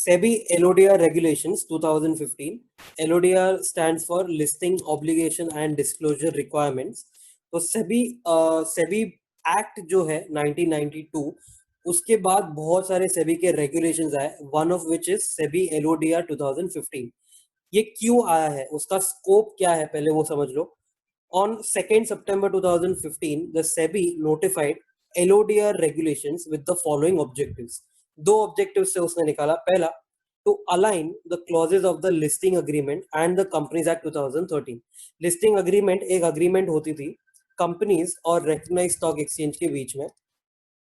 SEBI LODR regulations 2015. LODR stands for Listing Obligation and Disclosure Requirements. तो SEBI act जो है 1992, उसके बाद बहुत सारे SEBI के regulations आए, one of which is SEBI LODR 2015. ये क्यों आया है, उसका स्कोप क्या है, पहले वो समझ लो. On 2nd September 2015, the SEBI notified LODR regulations with the following objectives. दो ऑब्जेक्टिव्स से उसने निकाला. पहला, to align the clauses of the listing agreement and the Companies Act 2013. Listing agreement एक अग्रीमेंट होती थी कंपनीज और रिकग्नाइज्ड स्टॉक एक्सचेंज के बीच में.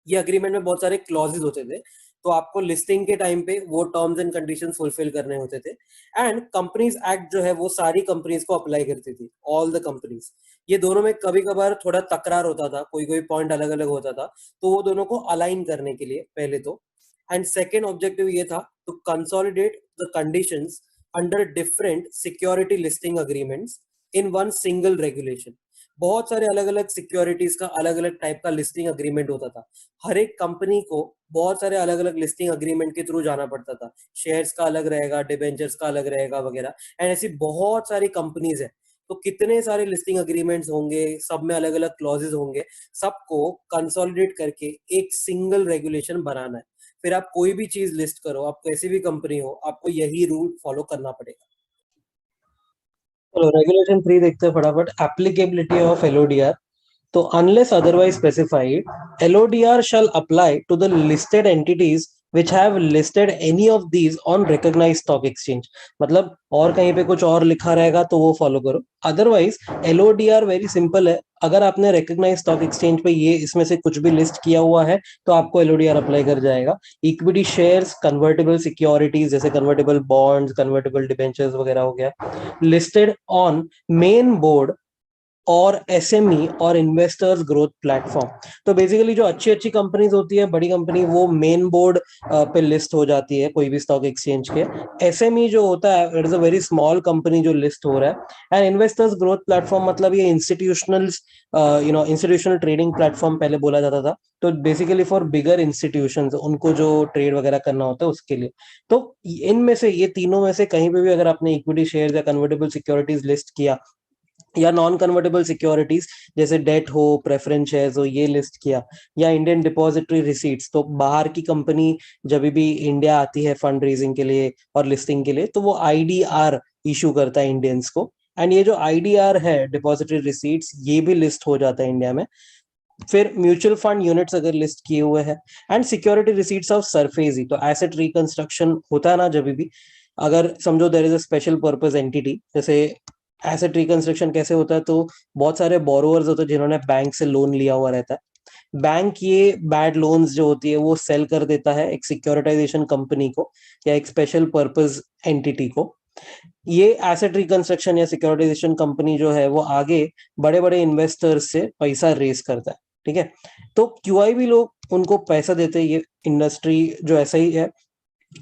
ये अग्रीमेंट में बहुत सारे क्लॉजेज होते थे, तो आपको लिस्टिंग के टाइम पे वो टर्म्स एंड कंडीशंस फुलफिल करने होते थे. एंड कंपनीज एक्ट जो है वो सारी कंपनीज को अप्लाई करती थी, ऑल द कंपनीज. ये दोनों में कभी कभार थोड़ा तकरार होता था, कोई कोई पॉइंट अलग अलग होता था, तो वो दोनों को अलाइन करने के लिए पहले तो. एंड सेकेंड ऑब्जेक्टिव ये था to consolidate the conditions under different security listing agreements in one single regulation. बहुत सारे अलग अलग सिक्योरिटीज का अलग अलग टाइप का लिस्टिंग अग्रीमेंट होता था. हर एक कंपनी को बहुत सारे अलग अलग लिस्टिंग अग्रीमेंट के थ्रू जाना पड़ता था. शेयर्स का अलग रहेगा, डिबेंचर्स का अलग रहेगा वगैरह. एंड ऐसी बहुत सारी कंपनीज है, तो कितने सारे लिस्टिंग अग्रीमेंट्स होंगे, सब में अलग अलग क्लॉजेज होंगे, सबको कंसोलिडेट करके एक सिंगल रेगुलेशन बनाना है. फिर आप कोई भी चीज लिस्ट करो, आप कैसी भी कंपनी हो, आपको यही रूल फॉलो करना पड़ेगा. चलो रेगुलेशन 3 देखते हैं फटाफट. Applicability of LODR. तो unless otherwise specified, LODR shall apply to the listed entities which have listed any of these on recognized stock exchange. मतलब और कहीं पे कुछ और लिखा रहेगा तो वो फॉलो करो. अदरवाइज LODR वेरी सिंपल है. अगर आपने रिकॉग्नाइज स्टॉक एक्सचेंज पे ये इसमें से कुछ भी लिस्ट किया हुआ है तो आपको LODR अप्लाई कर जाएगा. इक्विटी शेयर्स, कन्वर्टेबल सिक्योरिटीज जैसे कन्वर्टेबल बॉन्ड्स, कन्वर्टेबल डिबेंचर्स वगैरह हो गया, लिस्टेड ऑन मेन बोर्ड और SME और इन्वेस्टर्स ग्रोथ प्लेटफॉर्म. तो बेसिकली जो अच्छी अच्छी कंपनीज होती है, बड़ी कंपनी, वो मेन बोर्ड पे लिस्ट हो जाती है कोई भी स्टॉक एक्सचेंज के. SME जो होता है, it is a very small company जो लिस्ट हो रहा है. एंड इन्वेस्टर्स ग्रोथ प्लेटफॉर्म मतलब ये इंस्टीट्यूशनल ट्रेडिंग प्लेटफॉर्म पहले बोला जाता था. तो बेसिकली फॉर बिगर इंस्टीट्यूशंस, उनको जो ट्रेड वगैरह करना होता है उसके लिए. तो इनमें से, ये तीनों में से कहीं पे भी अगर आपने इक्विटी शेयर या कन्वर्टेबल सिक्योरिटीज लिस्ट किया, या नॉन कन्वर्टेबल सिक्योरिटीज जैसे डेट हो, प्रेफरेंस शेयर्स हो, ये लिस्ट किया, या इंडियन डिपॉजिटरी रिसीट्स, तो बाहर की कंपनी जब भी इंडिया आती है फंड रेजिंग के लिए और लिस्टिंग के लिए, तो वो IDR इशू करता है इंडियंस को. एंड ये जो IDR है, डिपॉजिटरी रिसीट्स, ये भी लिस्ट हो जाता है इंडिया में. फिर म्यूचुअल फंड यूनिट्स अगर लिस्ट किए हुए हैं, and security receipts of SARFAESI, तो एसेट रिकंस्ट्रक्शन होता है ना जब भी, अगर समझो there is a special purpose entity, जैसे एसेट रिकंस्ट्रक्शन कैसे होता है, तो बहुत सारे बोरोवर्स होते हैं जिन्होंने बैंक से लोन लिया हुआ रहता है. बैंक ये बैड लोन्स जो होती है वो सेल कर देता है एक सिक्योरिटाइजेशन कंपनी को या एक स्पेशल पर्पस एंटिटी को. ये एसेट रिकंस्ट्रक्शन या सिक्योरिटाइजेशन कंपनी जो है वो आगे बड़े बड़े इन्वेस्टर्स से पैसा रेस करता है. ठीक है, तो QIB लोग उनको पैसा देते हैं. ये इंडस्ट्री जो ऐसा ही है,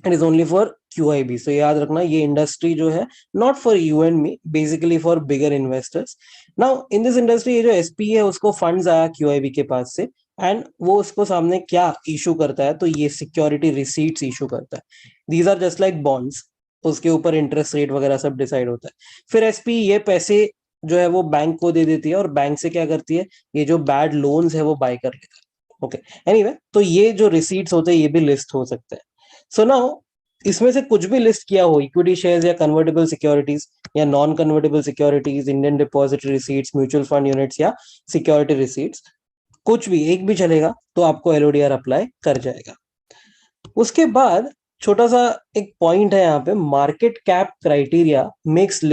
it is only for QIB. so याद रखना, ये इंडस्ट्री जो है not for you and me, basically for bigger investors. Now in this industry, ये जो SP है उसको फंड्स आया QIB के पास से, एंड वो उसको सामने क्या इशू करता है, तो ये सिक्योरिटी रिसीट्स इशू करता है. These are just like bonds, उसके ऊपर इंटरेस्ट रेट वगैरह सब डिसाइड होता है. फिर SP ये पैसे जो है वो बैंक को दे देती है, और बैंक से क्या करती है, ये जो बैड लोन्स है वो बाय कर लेता है. ओके, एनीवे, तो ये जो रिसीट्स होते हैं ये भी लिस्ट हो सकते हैं. सो नाउ इसमें से कुछ भी लिस्ट किया हो, इक्विटी शेयर्स या कन्वर्टेबल सिक्योरिटीज या non convertible securities, Indian depository receipts, mutual fund units या सिक्योरिटी रिसीट्स, कुछ भी एक भी चलेगा, तो आपको LODR अप्लाई कर जाएगा. उसके बाद छोटा सा एक पॉइंट है यहाँ पे, market cap criteria makes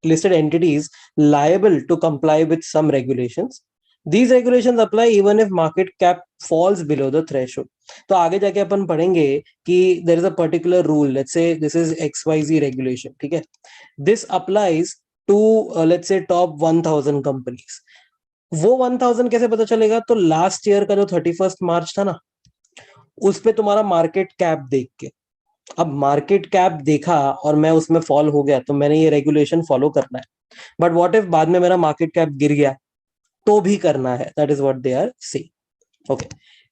listed entities liable to comply with some regulations. These regulations apply even if market cap falls below the threshold. तो आगे जाके अपन पढ़ेंगे कि there is a particular rule, let's say this is XYZ regulation, ठीक है, this applies to let's say top 1000 companies. वो 1000 कैसे पता चलेगा, तो लास्ट ईयर का जो 31 मार्च था ना, उस पे तुम्हारा मार्केट कैप देख के, अब मार्केट कैप देखा और मैं उसमें फॉल हो गया, तो मैंने ये रेगुलेशन फॉलो करना है. बट व्हाट इफ बाद में मेरा मार्केट कैप गिर गया, तो भी करना है. That is what they are saying. Okay,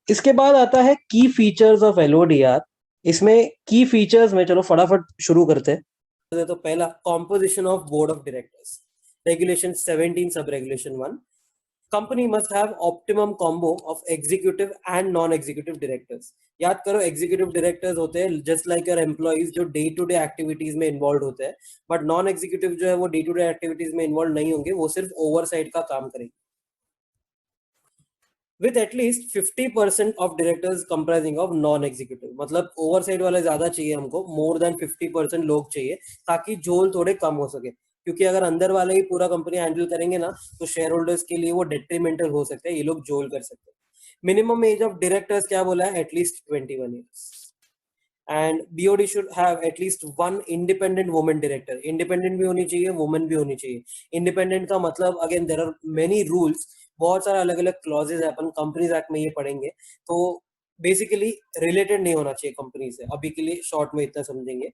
इसके बाद आता है की फीचर्स ऑफ LODR. इसमें की फीचर्स में चलो फटाफट शुरू करते हैं। तो पहला composition of board of directors, regulation 17 सब regulation 1, company must have optimum combo of executive and non executive directors. याद करो एग्जीक्यूटिव डायरेक्टर्स होते हैं जस्ट लाइक योर एम्प्लॉइज जो डे टू डे एक्टिविटीज में इन्वॉल्व होते हैं, बट नॉन एग्जीक्यूटिव जो है वो डे टू डे एक्टिविटीज में इन्वॉल्व नहीं होंगे, वो सिर्फ ओवरसाइट का काम करेंगे। With at least 50% of directors comprising of non executive, मतलब ओवरसाइट वाले ज्यादा चाहिए हमको, मोर देन 50% लोग चाहिए ताकि झोल थोड़े कम हो सके, क्योंकि अगर अंदर वाले ही पूरा कंपनी हैंडल करेंगे ना तो शेयर होल्डर्स के लिए वो डेट्रीमेंटल हो सकता है, ये लोग झोल कर सकते हैं। मिनिमम एज ऑफ डायरेक्टर्स क्या बोला है, at least 21 years. And BOD should have at least one independent women director, independent भी होनी चाहिए, वुमेन भी होनी चाहिए। इंडिपेंडेंट का मतलब again there are many rules, बहुत सारे अलग अलग क्लॉजेज है, अपन कंपनीज एक्ट में ये पढ़ेंगे, तो बेसिकली रिलेटेड नहीं होना चाहिए कंपनी से, अभी के लिए शॉर्ट में इतना समझेंगे।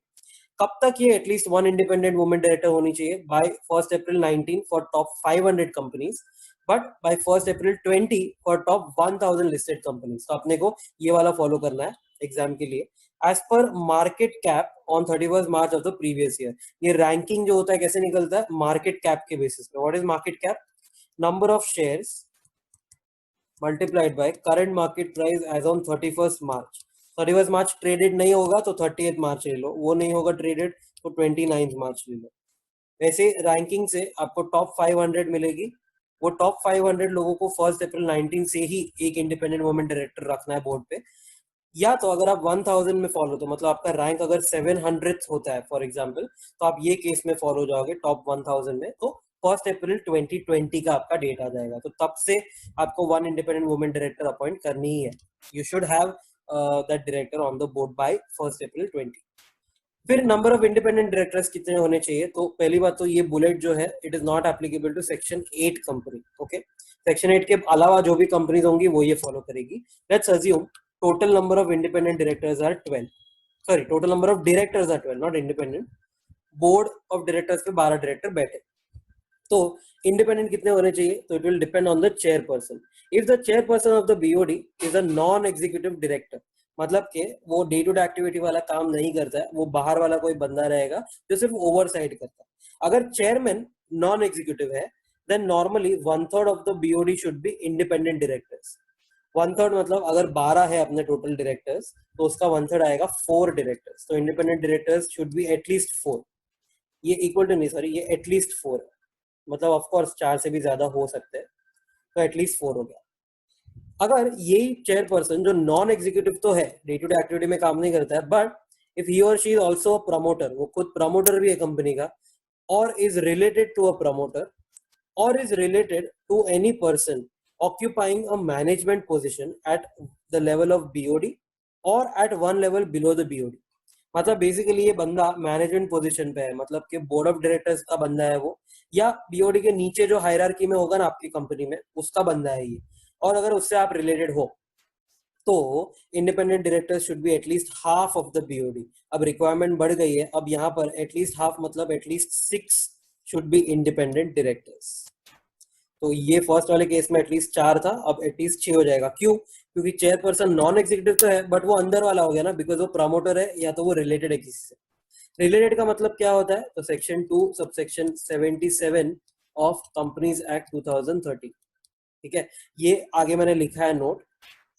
कब तक ये at least one independent women director होनी चाहिए, by 1 April 19 for top 500 companies, but by 1 April 20 for top 1000 listed companies. तो अपने को ये वाला फॉलो करना है एग्जाम के लिए। As per market cap on 31 March of the previous year, ये रैंकिंग जो होता है कैसे निकलता है, मार्केट कैप के बेसिस पे। What is market cap, number of shares multiplied by current market price as on 31 March. 31 March traded नहीं होगा तो 30 मार्च ले लो, वो नहीं होगा ट्रेडेड तो 29 मार्च ले लो। वैसे रैंकिंग से आपको टॉप 500 मिलेगी, वो टॉप 500 लोगों को 1 अप्रैल 19 से ही एक इंडिपेंडेंट वुमेन डायरेक्टर रखना है बोर्ड पे। या तो अगर आप 1000 में फॉलो, तो मतलब आपका रैंक अगर 700 होता है फॉर एग्जांपल, तो आप ये केस में फॉलो जाओगे टॉप 1000 में, तो 1 अप्रैल 2020 का आपका डेट आ जाएगा, तो तब से आपको one independent women director appoint करनी ही है। You should have that director on the board by 1 April 20। फिर नंबर ऑफ इंडिपेंडेंट डायरेक्टर्स कितने होने चाहिए, तो पहली बात तो ये बुलेट जो है it is not applicable to section 8 company, okay. Section 8 के अलावा जो भी कंपनीज होंगी वो ये फॉलो करेगी। Let's assume total number of independent directors are 12, sorry total number of directors are 12 not independent. Board of directors पे 12 डायरेक्टर बैठे, तो इंडिपेंडेंट कितने होने चाहिए, तो it will depend on the chairperson. If the chairperson of the BOD is a non executive director, मतलब कि वो डे टू डे एक्टिविटी वाला काम नहीं करता है, वो बाहर वाला कोई बंदा रहेगा जो सिर्फ ओवरसाइट करता है। अगर चेयरमैन नॉन एग्जीक्यूटिव है then normally 1/3 of the BOD should be independent directors. 1/3 मतलब अगर 12 है अपने टोटल डायरेक्टर्स, तो उसका 1/3 आएगा 4 डायरेक्टर्स, तो independent directors should be at least 4। ये इक्वल टू नहीं, सॉरी ये एटलीस्ट 4 है, मतलब ऑफ कोर्स 4 से भी ज्यादा हो सकते हैं, तो एटलीस्ट 4 हो गया। अगर यही चेयरपर्सन जो नॉन एग्जीक्यूटिव तो है, डे टू डे एक्टिविटी में काम नहीं करता है, but if he or she is also a promoter, वो खुद प्रमोटर भी है कंपनी का, or is related to a promoter, or is related to any person occupying a management position at the level of BOD or at one level below the BOD, मतलब basically ये बंदा management position पे है, मतलब कि board of directors का बंदा है वो, या BOD के नीचे जो हायरार्की में होगा ना आपकी कंपनी में, उसका बंदा है ये, और अगर उससे आप रिलेटेड हो तो independent directors should be at least half of the BOD। अब रिक्वायरमेंट बढ़ गई है, अब यहाँ पर एटलीस्ट हाफ मतलब at least 6 should be independent directors. तो ये फर्स्ट वाले केस में एटलीस्ट 4 था, अब एटलीस्ट 6 हो जाएगा। क्यों, क्योंकि चेयरपर्सन नॉन एग्जीक्यूटिव तो है बट वो अंदर वाला हो गया ना, बिकॉज वो प्रमोटर है या तो वो रिलेटेड है किसी से। रिलेटेड का मतलब क्या होता है, तो section 2 subsection 77 of companies act 2013, ठीक है, ये आगे मैंने लिखा है नोट।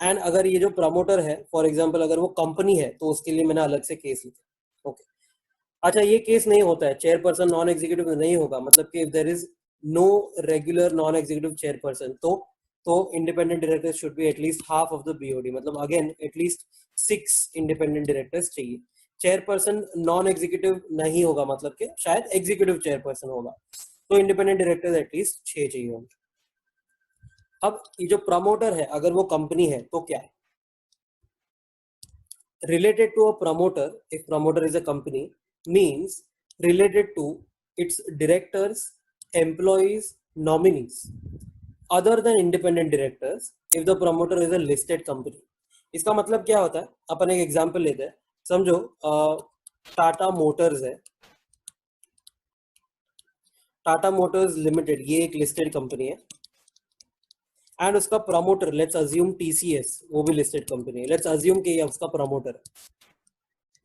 एंड अगर ये जो प्रमोटर है फॉर एग्जांपल अगर वो कंपनी है तो उसके लिए मैंने अलग से केस लिखा, ओके। अच्छा ये केस नहीं होता है, चेयरपर्सन नॉन एग्जीक्यूटिव नहीं होगा, मतलब कि if there is no regular non executive chairperson, तो independent directors should be at least half of the BOD, मतलब अगेन एटलीस्ट 6 इंडिपेंडेंट डायरेक्टर्स चाहिए। चेयरपर्सन नॉन एग्जीक्यूटिव नहीं होगा, मतलब कि शायद एग्जीक्यूटिव चेयरपर्सन होगा, तो इंडिपेंडेंट डायरेक्टर्स एटलीस्ट 6 चाहिए होंगे। अब ये जो प्रमोटर है अगर वो कंपनी है तो क्या है, related to a promoter, if promoter is a company, means related to its directors, employees, nominees other than independent directors if the promoter is a listed company। इसका मतलब क्या होता है, अपन एक एग्जांपल लेते हैं, समझो टाटा मोटर्स है, टाटा मोटर्स लिमिटेड ये एक लिस्टेड कंपनी है, एंड उसका प्रमोटर लेट्स अज्यूम TCS, वो भी लिस्टेड कंपनी है, लेट्स अज्यूम कि ये उसका प्रमोटर है।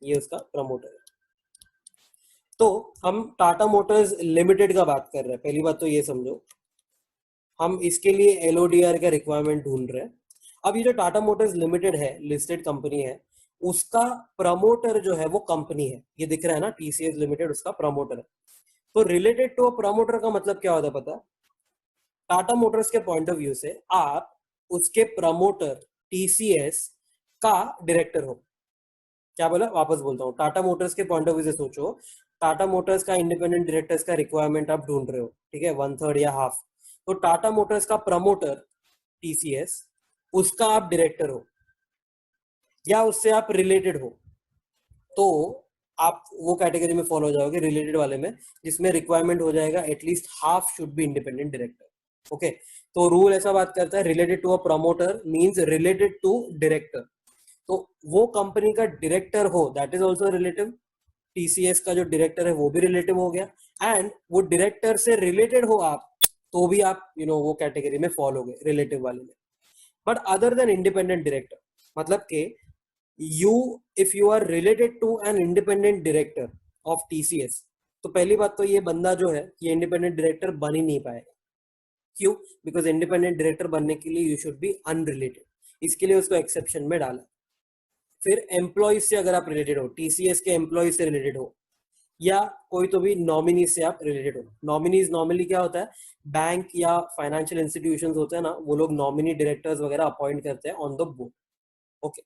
ये उसका प्रमोटर है। तो हम टाटा मोटर्स लिमिटेड का बात कर रहे हैं, पहली बात तो ये समझो, हम इसके लिए एलओडीआर का रिक्वायरमेंट ढूंढ रहे हैं। अब ये जो टाटा मोटर्स लिमिटेड है, लिस्टेड कंपनी है, उसका प्रमोटर जो है वो कंपनी है, ये दिख रहा है ना, टीसीएस लिमिटेड उसका प्रमोटर है। तो रिलेटेड टू प्रमोटर का मतलब क्या होता है पता है? टाटा मोटर्स के पॉइंट ऑफ व्यू से आप उसके प्रमोटर टीसीएस का डायरेक्टर हो। क्या बोला, वापस बोलता हूँ, टाटा मोटर्स के पॉइंट ऑफ व्यू से सोचो, टाटा मोटर्स का इंडिपेंडेंट डायरेक्टर्स का रिक्वायरमेंट आप ढूंढ रहे हो, ठीक है, 1/3 या हाफ। तो टाटा मोटर्स का प्रमोटर टीसीएस, उसका आप डायरेक्टर हो या उससे आप रिलेटेड हो, तो आप वो कैटेगरी में फॉलो हो जाओगे, रिलेटेड वाले में, जिसमें रिक्वायरमेंट हो जाएगा at least half should be independent director. Okay, तो रूल ऐसा बात करता है, related to a promoter means related to director. तो वो कंपनी का डायरेक्टर हो, that is also relative. TCS का जो डायरेक्टर है वो भी रिलेटिव हो गया, एंड वो डायरेक्टर से रिलेटेड हो आप, तो भी आप वो कैटेगरी में फॉल हो गए, रिलेटिव वाले में। But other than independent director, मतलब के you, if you are related to an independent director of TCS, तो पहली बात तो ये बंदा जो है ये इंडिपेंडेंट डायरेक्टर बन ही नहीं पाएगा। क्यों? बिकॉज इंडिपेंडेंट डायरेक्टर बनने के लिए यू शुड बी अनरिलेटेड, इसके लिए उसको एक्सेप्शन में डाला। फिर एम्प्लॉय से अगर आप रिलेटेड हो, टीसीएस के एम्प्लॉय से रिलेटेड हो, या कोई तो भी नॉमिनी से आप रिलेटेड हो। नॉमिनीज नॉर्मली क्या होता है, बैंक या फाइनेंशियल इंस्टीट्यूशंस होते हैं ना, वो लोग नॉमिनी डायरेक्टर्स वगैरह अपॉइंट करते हैं on the board. Okay,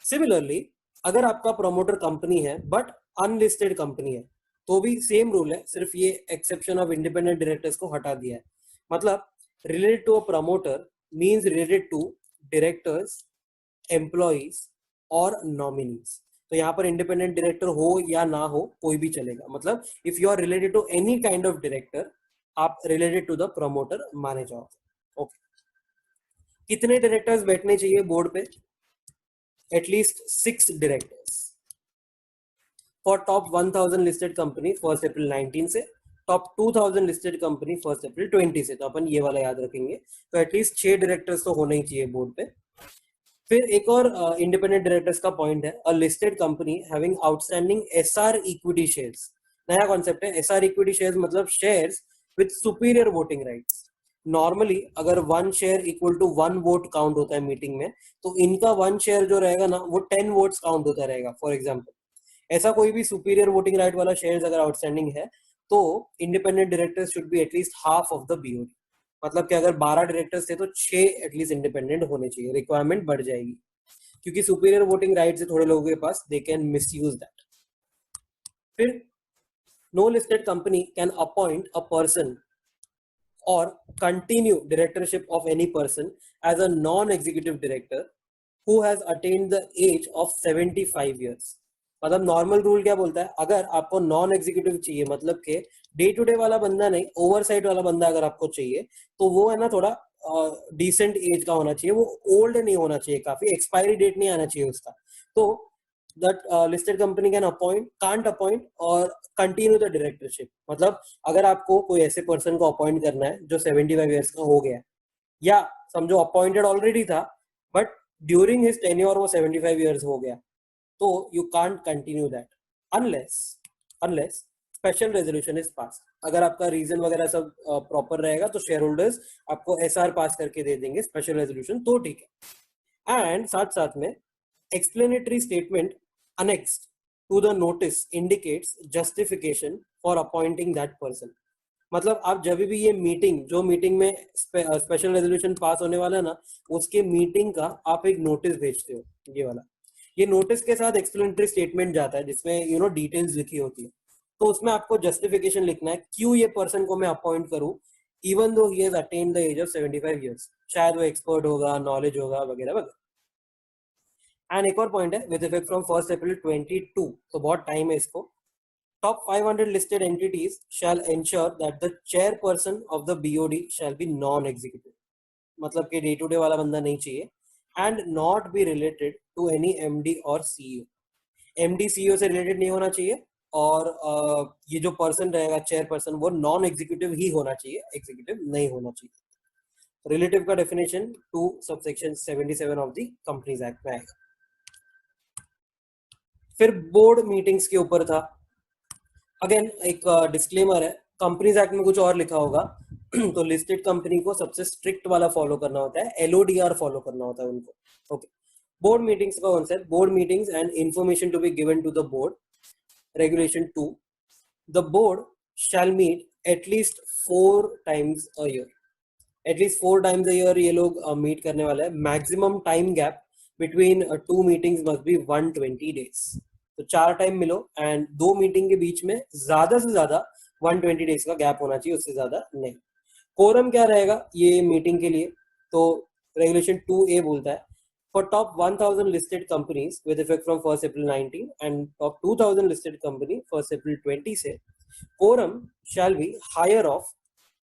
similarly अगर आपका प्रमोटर कंपनी है बट अनलिस्टेड कंपनी है, तो भी सेम रूल है, सिर्फ ये एक्सेप्शन ऑफ इंडिपेंडेंट डायरेक्टर्स को हटा दिया है। मतलब related to a promoter means related to directors, employees और नॉमिनीज। तो यहाँ पर इंडिपेंडेंट डायरेक्टर हो या ना हो कोई भी चलेगा, मतलब if you are related to any kind of director, आप रिलेटेड टू द प्रमोटर माने जाओ। ओके, कितने डायरेक्टर्स बैठने चाहिए बोर्ड पे? At least 6 directors for top 1000 listed company 1 April 19 से, टॉप 2000 लिस्टेड कंपनी 1 अप्रैल 20 से। तो अपन ये वाला याद रखेंगे, तो एटलीस्ट 6 डायरेक्टर्स तो होने ही चाहिए बोर्ड पे। फिर एक और इंडिपेंडेंट डायरेक्टर्स का पॉइंट है, a listed company having outstanding SR equity shares. नया कॉन्सेप्ट है, एसआर इक्विटी शेयर्स मतलब shares with superior voting rights. Normally अगर 1 share equal to 1 vote count होता है मीटिंग में, तो इनका 1 शेयर जो रहेगा ना वो 10 वोट्स काउंट होता रहेगा। फॉर एग्जाम्पल, ऐसा कोई भी सुपीरियर वोटिंग राइट वाला शेयर्स अगर आउटस्टैंडिंग है, तो independent directors should be at least half of the BOD. मतलब कि अगर 12 डायरेक्टर्स थे तो 6 एटलीस्ट इंडिपेंडेंट होने चाहिए, रिक्वायरमेंट बढ़ जाएगी, क्योंकि सुपीरियर वोटिंग राइट से थोड़े लोगों के पास, दे कैन मिसयूज दैट। फिर no listed company can appoint a person or continue directorship of any person as a non-executive director who has attained the age of 75 years। मतलब normal rule क्या बोलता है, अगर आपको नॉन एग्जीक्यूटिव चाहिए, मतलब के डे टू डे वाला बंदा नहीं, ओवरसाइट वाला बंदा अगर आपको चाहिए, तो वो है ना थोड़ा डिसेंट एज का होना चाहिए, वो ओल्ड नहीं होना चाहिए, काफी एक्सपायरी डेट नहीं आना चाहिए उसका। तो that listed company can appoint, can't appoint or continue the directorship। मतलब अगर आपको कोई ऐसे पर्सन को अपॉइंट करना है जो 75 ईयर्स का हो गया, या समझो अपॉइंटेड ऑलरेडी था बट ड्यूरिंग हिज टेन्योर वो 75 ईयर्स हो गया, तो you can't continue that unless unless special resolution is pass. अगर आपका रीजन वगैरह सब प्रॉपर रहेगा तो शेयर होल्डर्स आपको एसआर पास करके दे देंगे, स्पेशल रेजोल्यूशन, तो ठीक है। एंड साथ साथ में explanatory statement annexed to the notice indicates justification for appointing that person। मतलब आप जब भी ये मीटिंग, जो मीटिंग में स्पेशल रेजोल्यूशन पास होने वाला है ना, उसके मीटिंग का आप एक नोटिस भेजते हो, ये वाला। ये नोटिस के साथ एक्सप्लेनेटरी स्टेटमेंट जाता है जिसमें डिटेल्स लिखी होती है। तो उसमें आपको जस्टिफिकेशन लिखना है क्यों ये पर्सन को मैं अपॉइंट करूं, even though he has attained the age of 75 years. शायद वो एक्सपर्ट होगा, नॉलेज होगा, वगैरह वगैरह। एंड एक और पॉइंट है, विद इफेक्ट फ्रॉम 1 अप्रैल 22, तो बहुत टाइम है इसको। Top 500 listed entities shall ensure that the chairperson of the BOD shall be non-executive। मतलब कि डे टू डे वाला बंदा नहीं चाहिए, and not be related to any MD और सीईओ। एमडी सीईओ से रिलेटेड नहीं होना चाहिए, और ये जो पर्सन रहेगा चेयरपर्सन वो नॉन एग्जीक्यूटिव ही होना चाहिए, एग्जीक्यूटिव नहीं होना चाहिए। रिलेटिव का definition 2 subsection 77 of the companies act में आएगा। फिर बोर्ड मीटिंग्स के ऊपर था। अगेन एक डिस्क्लेमर है, कंपनीज एक्ट में कुछ और लिखा होगा तो लिस्टेड कंपनी को सबसे स्ट्रिक्ट वाला फॉलो करना होता है, एलओडीआर फॉलो करना होता है उनको। ओके, बोर्ड मीटिंग्स का concept, board meetings and information to be given to the board. Regulation 2, the board shall meet at least 4 times a year। At least 4 times a year ये लोग मीट करने वाले हैं। Maximum time gap between 2 meetings must be 120 days। तो 4 time मिलो and 2 meeting के बीच में ज्यादा से ज्यादा 120 डेज का गैप होना चाहिए, उससे ज्यादा नहीं। कोरम क्या रहेगा ये मीटिंग के लिए, तो रेगुलेशन 2A बोलता है, for top 1000 listed companies with effect from 1 April 19 and top 2000 listed company 1 April 20 से quorum shall be higher of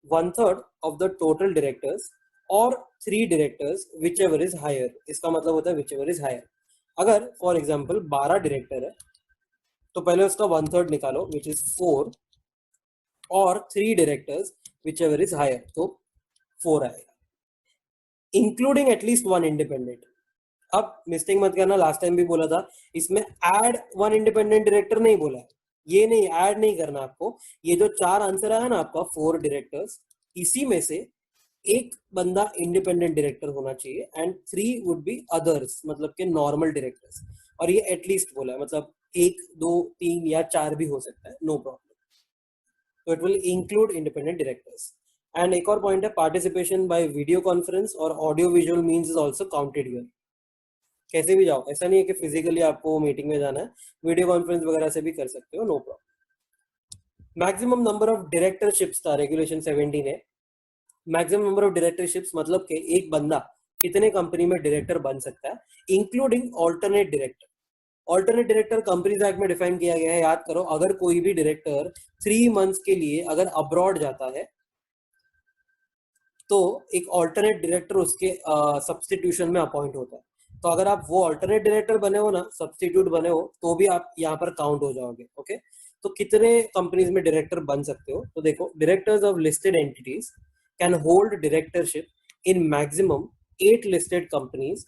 1/3 of the total directors or 3 directors whichever is higher। इसका मतलब होता है whichever is higher। अगर for example 12 director है तो पहले उसका 1/3 निकालो which is 4, और 3 डायरेक्टर्स whichever is higher तो 4 आएगा, इंक्लूडिंग एटलीस्ट 1 इंडिपेंडेंट। अब मिस्टेक मत करना, लास्ट टाइम भी बोला था इसमें ऐड 1 इंडिपेंडेंट डायरेक्टर नहीं बोला है, ये नहीं, ऐड नहीं करना आपको। ये जो 4 आंसर आया ना आपका 4 डायरेक्टर्स, इसी में से एक बंदा इंडिपेंडेंट डायरेक्टर होना चाहिए एंड 3 वुड बी अदर्स, मतलब के नॉर्मल डायरेक्टर्स। और ये एटलीस्ट बोला है, मतलब 1 2 3 या 4 भी हो सकता है, नो प्रॉब्लम। तो it will include independent directors. And एक और पॉइंट है, पार्टिसिपेशन बाय वीडियो कॉन्फ्रेंस और audio visual means is also counted here. कैसे भी जाओ, ऐसा नहीं है कि फिजिकली आपको मीटिंग में जाना है, वीडियो कॉन्फ्रेंस वगैरह से भी कर सकते हो, no problem. Maximum number of directorships था रेगुलेशन 17 है। मैक्सिमम नंबर ऑफ डायरेक्टरशिप्स मतलब कि एक बंदा कितने कंपनी में डायरेक्टर बन सकता है, including alternate director. Alternate director companies act में डिफाइन किया गया है, याद करो, अगर कोई भी डायरेक्टर 3 months के लिए अगर अब्रॉड जाता है तो एक ऑल्टरनेट डायरेक्टर उसके सब्सटीट्यूशन में अपॉइंट होता है। तो अगर आप वो ऑल्टरनेट डायरेक्टर बने हो ना, सब्सटीट्यूट बने हो, तो भी आप यहाँ पर काउंट हो जाओगे। ओके, तो कितने कंपनीज में डायरेक्टर बन सकते हो, तो देखो, directors of listed entities can hold directorship in maximum 8 listed companies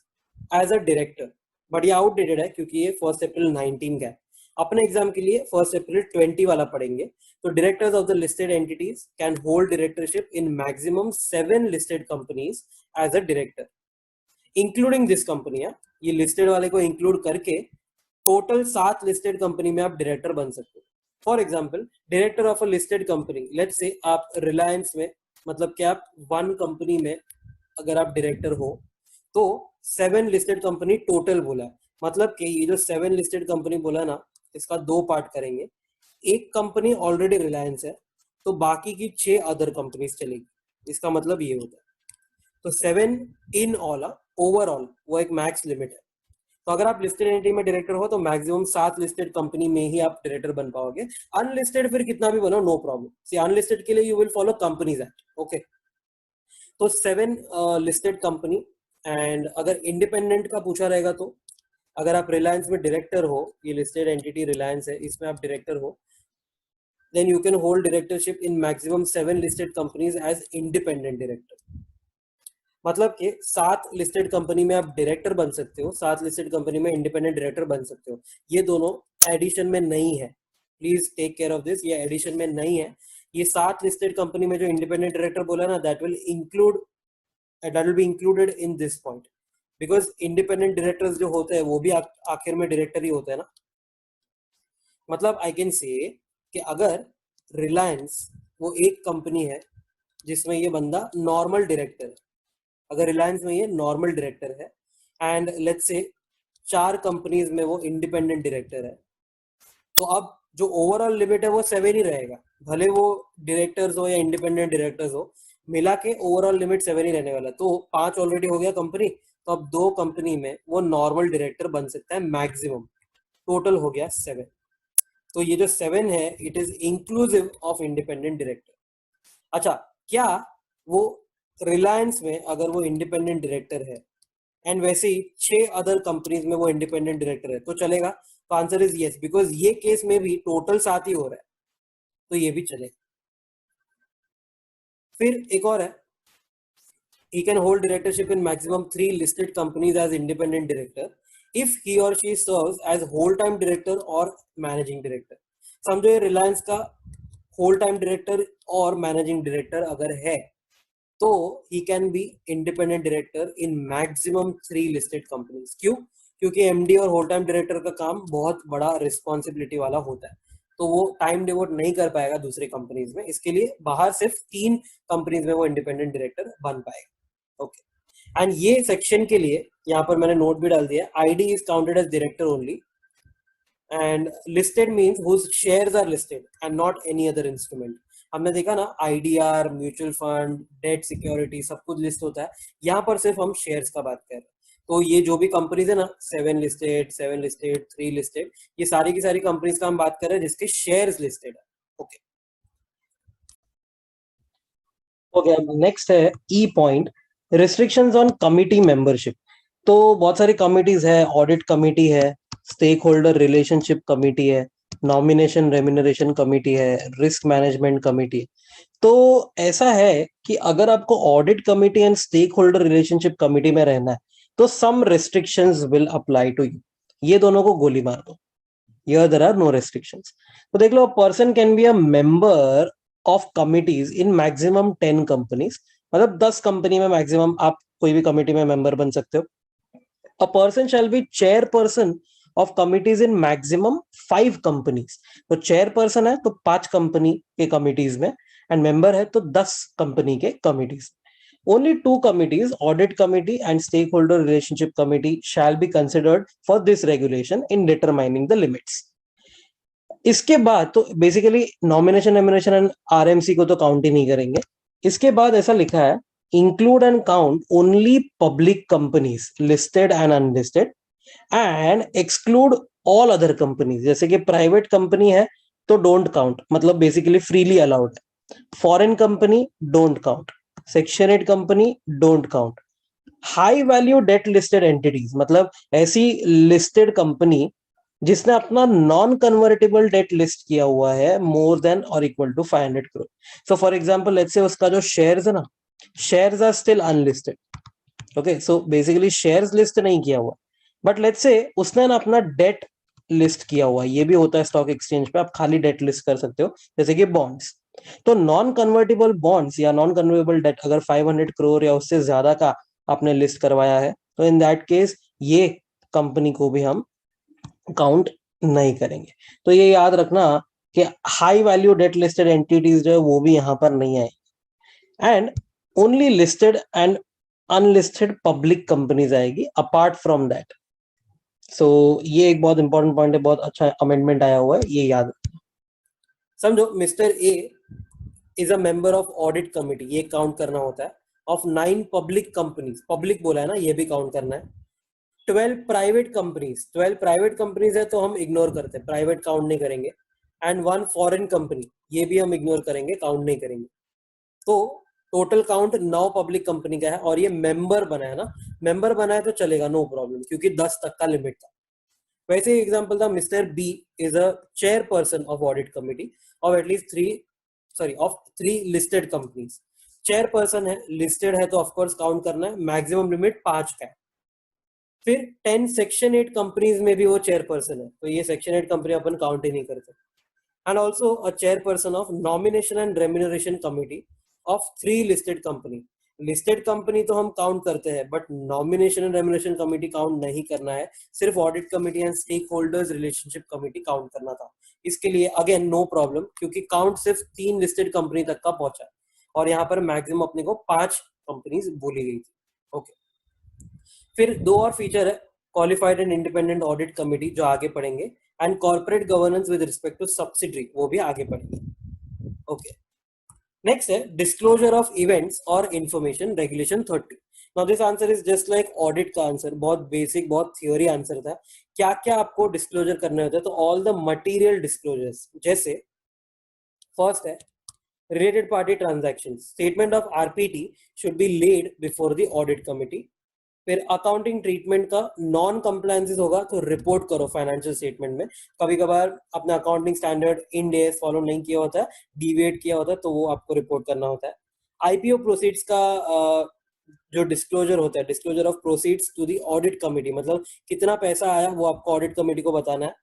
as a director. But ये आउटडेटेड है क्योंकि ये 1 April 19 का है। अपने एग्जाम के लिए 1 April 20 वाला पढ़ेंगे। तो directors of the listed entities can hold directorship in maximum 7 listed companies as a director, including this company. ये लिस्टेड वाले को इंक्लूड करके टोटल 7 लिस्टेड कंपनी में आप डायरेक्टर बन सकते हो। For example, director of a listed company, let's say आप रिलायंस में, मतलब कि आप 1 कंपनी में अगर आप डायरेक्टर हो तो 7 लिस्टेड कंपनी टोटल बोला है, मतलब कि ये जो 7 लिस्टेड कंपनी बोला ना, इसका 2 पार्ट करेंगे। एक कंपनी ऑलरेडी रिलायंस है तो बाकी की 6 अदर कंपनीज चलेगी, इसका मतलब ये होता है। तो 7 इन ऑल, ओवरऑल वो एक मैक्स लिमिट है। तो अगर आप लिस्टेड एंटिटी में डायरेक्टर हो तो मैक्सिमम 7 लिस्टेड कंपनी में ही आप डायरेक्टर बन पाओगे। अनलिस्टेड फिर कितना भी बनो, नो प्रॉब्लम। सी, अनलिस्टेड के लिए you will follow companies act. Okay, तो 7 लिस्टेड कंपनी। एंड अगर इंडिपेंडेंट का पूछा रहेगा तो अगर आप रिलायंस में डायरेक्टर हो, ये लिस्टेड एंटिटी रिलायंस है, इसमें आप डायरेक्टर हो, then you can hold directorship in maximum 7 listed companies as independent director। मतलब कि 7 लिस्टेड कंपनी में आप डायरेक्टर बन सकते हो, 7 लिस्टेड कंपनी में इंडिपेंडेंट डायरेक्टर बन सकते हो। ये दोनों एडिशन में नहीं है, please take care of this, ये एडिशन में नहीं है। ये 7 लिस्टेड कंपनी में जो इंडिपेंडेंट डायरेक्टर बोला ना, that will be included in this point, because independent directors जो होते हैं वो भी आखिर में डायरेक्टर ही होते हैं ना। मतलब आई कैन से कि अगर रिलायंस वो एक कंपनी है जिसमें ये बंदा नॉर्मल डायरेक्टर है, अगर रिलायंस में ये नॉर्मल डायरेक्टर है एंड लेट्स से 4 कंपनीज में वो इंडिपेंडेंट डायरेक्टर है, तो अब जो ओवरऑल लिमिट है वो 7 ही रहेगा, भले वो डायरेक्टर्स हो या इंडिपेंडेंट डायरेक्टर्स हो, मिला के ओवरऑल लिमिट 7 ही रहने वाला। तो 5 ऑलरेडी हो गया कंपनी, तो अब 2 कंपनी में वो नॉर्मल डायरेक्टर बन सकता है मैक्सिमम, टोटल हो गया 7। तो ये जो 7 है it is inclusive of independent director. अच्छा, क्या वो रिलायंस में अगर वो इंडिपेंडेंट डायरेक्टर है एंड वैसे ही 6 अदर कंपनीज में वो इंडिपेंडेंट डायरेक्टर है तो चलेगा? तो आंसर इज यस, बिकॉज ये केस में भी टोटल 7 ही हो रहा है, तो ये भी चलेगा। फिर एक और है, he can hold directorship in maximum 3 listed companies as independent director, if he or she serves as whole time director or managing director. समझो ये रिलायंस का whole time director और managing director अगर है तो he can be independent director in maximum 3 listed companies. क्यों? क्योंकि MD और whole time director का काम बहुत बड़ा रिस्पॉन्सिबिलिटी वाला होता है, तो वो टाइम डिवोट नहीं कर पाएगा दूसरे कंपनीज में, इसके लिए बाहर सिर्फ 3 कंपनीज में वो इंडिपेंडेंट डायरेक्टर बन पाएगा. ओके, एंड ये सेक्शन के लिए यहाँ पर मैंने नोट भी डाल दिया, ID is counted as director only and listed means whose shares are listed and not any other instrument. हमने देखा ना IDR, mutual fund, debt security सब कुछ लिस्ट होता है, यहाँ पर सिर्फ हम शेयर्स का बात कर रहे हैं. तो ये जो भी कंपनीज है ना 7 लिस्टेड, 3 लिस्टेड, ये सारी की सारी कंपनीज का हम बात कर रहे हैं जिसके शेयर्स लिस्टेड है. ओके ओके, अब नेक्स्ट है E point, restrictions on committee membership. तो बहुत सारी कमिटीज है, ऑडिट कमिटी है, स्टेक होल्डर रिलेशनशिप कमिटी है, नॉमिनेशन रेम्यूनरेशन कमिटी है, रिस्क मैनेजमेंट कमिटी. तो ऐसा है कि अगर आपको audit committee and stake holder relationship committee में रहना है तो some restrictions will apply to you. ये दोनों को गोली मार दो. Here there are no restrictions. तो देख लो, person can be a member of committees in maximum 10 companies. मतलब 10 कंपनी में मैक्सिमम आप कोई भी कमिटी में मेंबर बन सकते हो. A person shall be chairperson of committees in maximum 5 companies. तो चेयरपर्सन है तो 5 कंपनी के कमिटीज में, एंड मेंबर है तो 10 कंपनी के committees. Only 2 committees, audit committee and stakeholder relationship committee, shall be considered for this regulation in determining the limits. इसके बाद तो बेसिकली नॉमिनेशन एमिनेशन एंड आरएमसी को तो काउंट ही नहीं करेंगे. इसके बाद ऐसा लिखा है, include and count only public companies listed and unlisted and exclude all other companies. जैसे कि प्राइवेट कंपनी है तो डोंट काउंट, मतलब बेसिकली फ्रीली अलाउड है. Foreign company don't count, section 8 company don't count. High value debt listed entities, मतलब ऐसी listed company जिसने अपना नॉन कन्वर्टेबल डेट लिस्ट किया हुआ है मोर देन और equal to 500 crore. So for example let's say उसका जो शेयर्स है ना, shares are still unlisted. Okay, so basically shares list नहीं किया हुआ, बट लेट्स से उसने ना अपना डेट लिस्ट किया हुआ. ये भी होता है स्टॉक एक्सचेंज पे, आप खाली डेट लिस्ट कर सकते हो, जैसे कि बॉन्ड्स. तो नॉन कन्वर्टेबल बॉन्ड्स या नॉन कन्वर्टेबल डेट अगर 500 करोड़ या उससे ज्यादा का आपने लिस्ट करवाया है तो इन दैट केस ये कंपनी को भी हम काउंट नहीं करेंगे. तो ये याद रखना कि high value debt listed entities जो है वो भी यहाँ पर नहीं आए, and only listed and unlisted public companies आएगी अपार्ट फ्रॉम दैट. सो ये एक बहुत इंपॉर्टेंट पॉइंट है, बहुत अच्छा अमेंडमेंट आया हुआ है, ये याद. समझो mister A is a member of audit committee, ये काउंट करना होता है, ऑफ 9 पब्लिक कंपनीज, पब्लिक बोला है ना, ये भी काउंट करना है. 12 प्राइवेट कंपनीज, 12 प्राइवेट कंपनीज है तो हम इग्नोर करते हैं, प्राइवेट काउंट नहीं करेंगे. एंड 1 फॉरेन कंपनी, ये भी हम इग्नोर करेंगे, काउंट नहीं करेंगे. तो टोटल काउंट 9 पब्लिक कंपनी का है, और ये मेंबर बना है ना, मेंबर बना है तो चलेगा, नो प्रॉब्लम, क्योंकि 10 तक का लिमिट था. वैसे ही एग्जांपल था, mister B is a chairperson of audit committee of at least 3 listed companies. Chairperson है, लिस्टेड है तो ऑफकोर्स काउंट करना है, मैक्सिमम लिमिट 5 का है. फिर 10 सेक्शन 8 कंपनीज में भी वो चेयरपर्सन है, तो ये सेक्शन 8 कंपनी अपन काउंट ही नहीं करते. And also a chairperson of nomination and remuneration committee of 3 listed company. Listed company तो हम काउंट करते हैं, but nomination and remuneration committee count नहीं करना है, सिर्फ audit committee and stake holders relationship committee count करना था. इसके लिए अगेन नो प्रॉब्लम, क्योंकि काउंट सिर्फ 3 लिस्टेड कंपनी तक का पहुंचा है, और यहाँ पर मैक्सिमम अपने को 5 कंपनीज बोली गई थी. ओके, फिर 2 और फीचर है, qualified and independent audit committee, जो आगे पढ़ेंगे, and corporate governance with respect to subsidiary, वो भी आगे पढ़ेंगे. ओके, नेक्स्ट है डिस्क्लोजर ऑफ इवेंट्स और information regulation 30. Now this answer is just like audit का आंसर, बहुत बेसिक, बहुत थियोरी आंसर था. क्या क्या आपको डिस्क्लोजर करने होते हैं, तो ऑल द मटेरियल डिस्क्लोजर्स, जैसे फर्स्ट है related party transactions, statement of RPT should be laid before the audit committee. फिर अकाउंटिंग ट्रीटमेंट का नॉन कंप्लायंसेस होगा तो रिपोर्ट करो फाइनेंशियल स्टेटमेंट में. कभी कभार अपना accounting standard end S follow नहीं किया होता है, डिविएट किया होता है, तो वो आपको रिपोर्ट करना होता है. आईपीओ प्रोसीड्स का जो डिस्क्लोजर होता है, disclosure of proceeds to the audit committee, मतलब कितना पैसा आया वो आपको ऑडिट कमिटी को बताना है।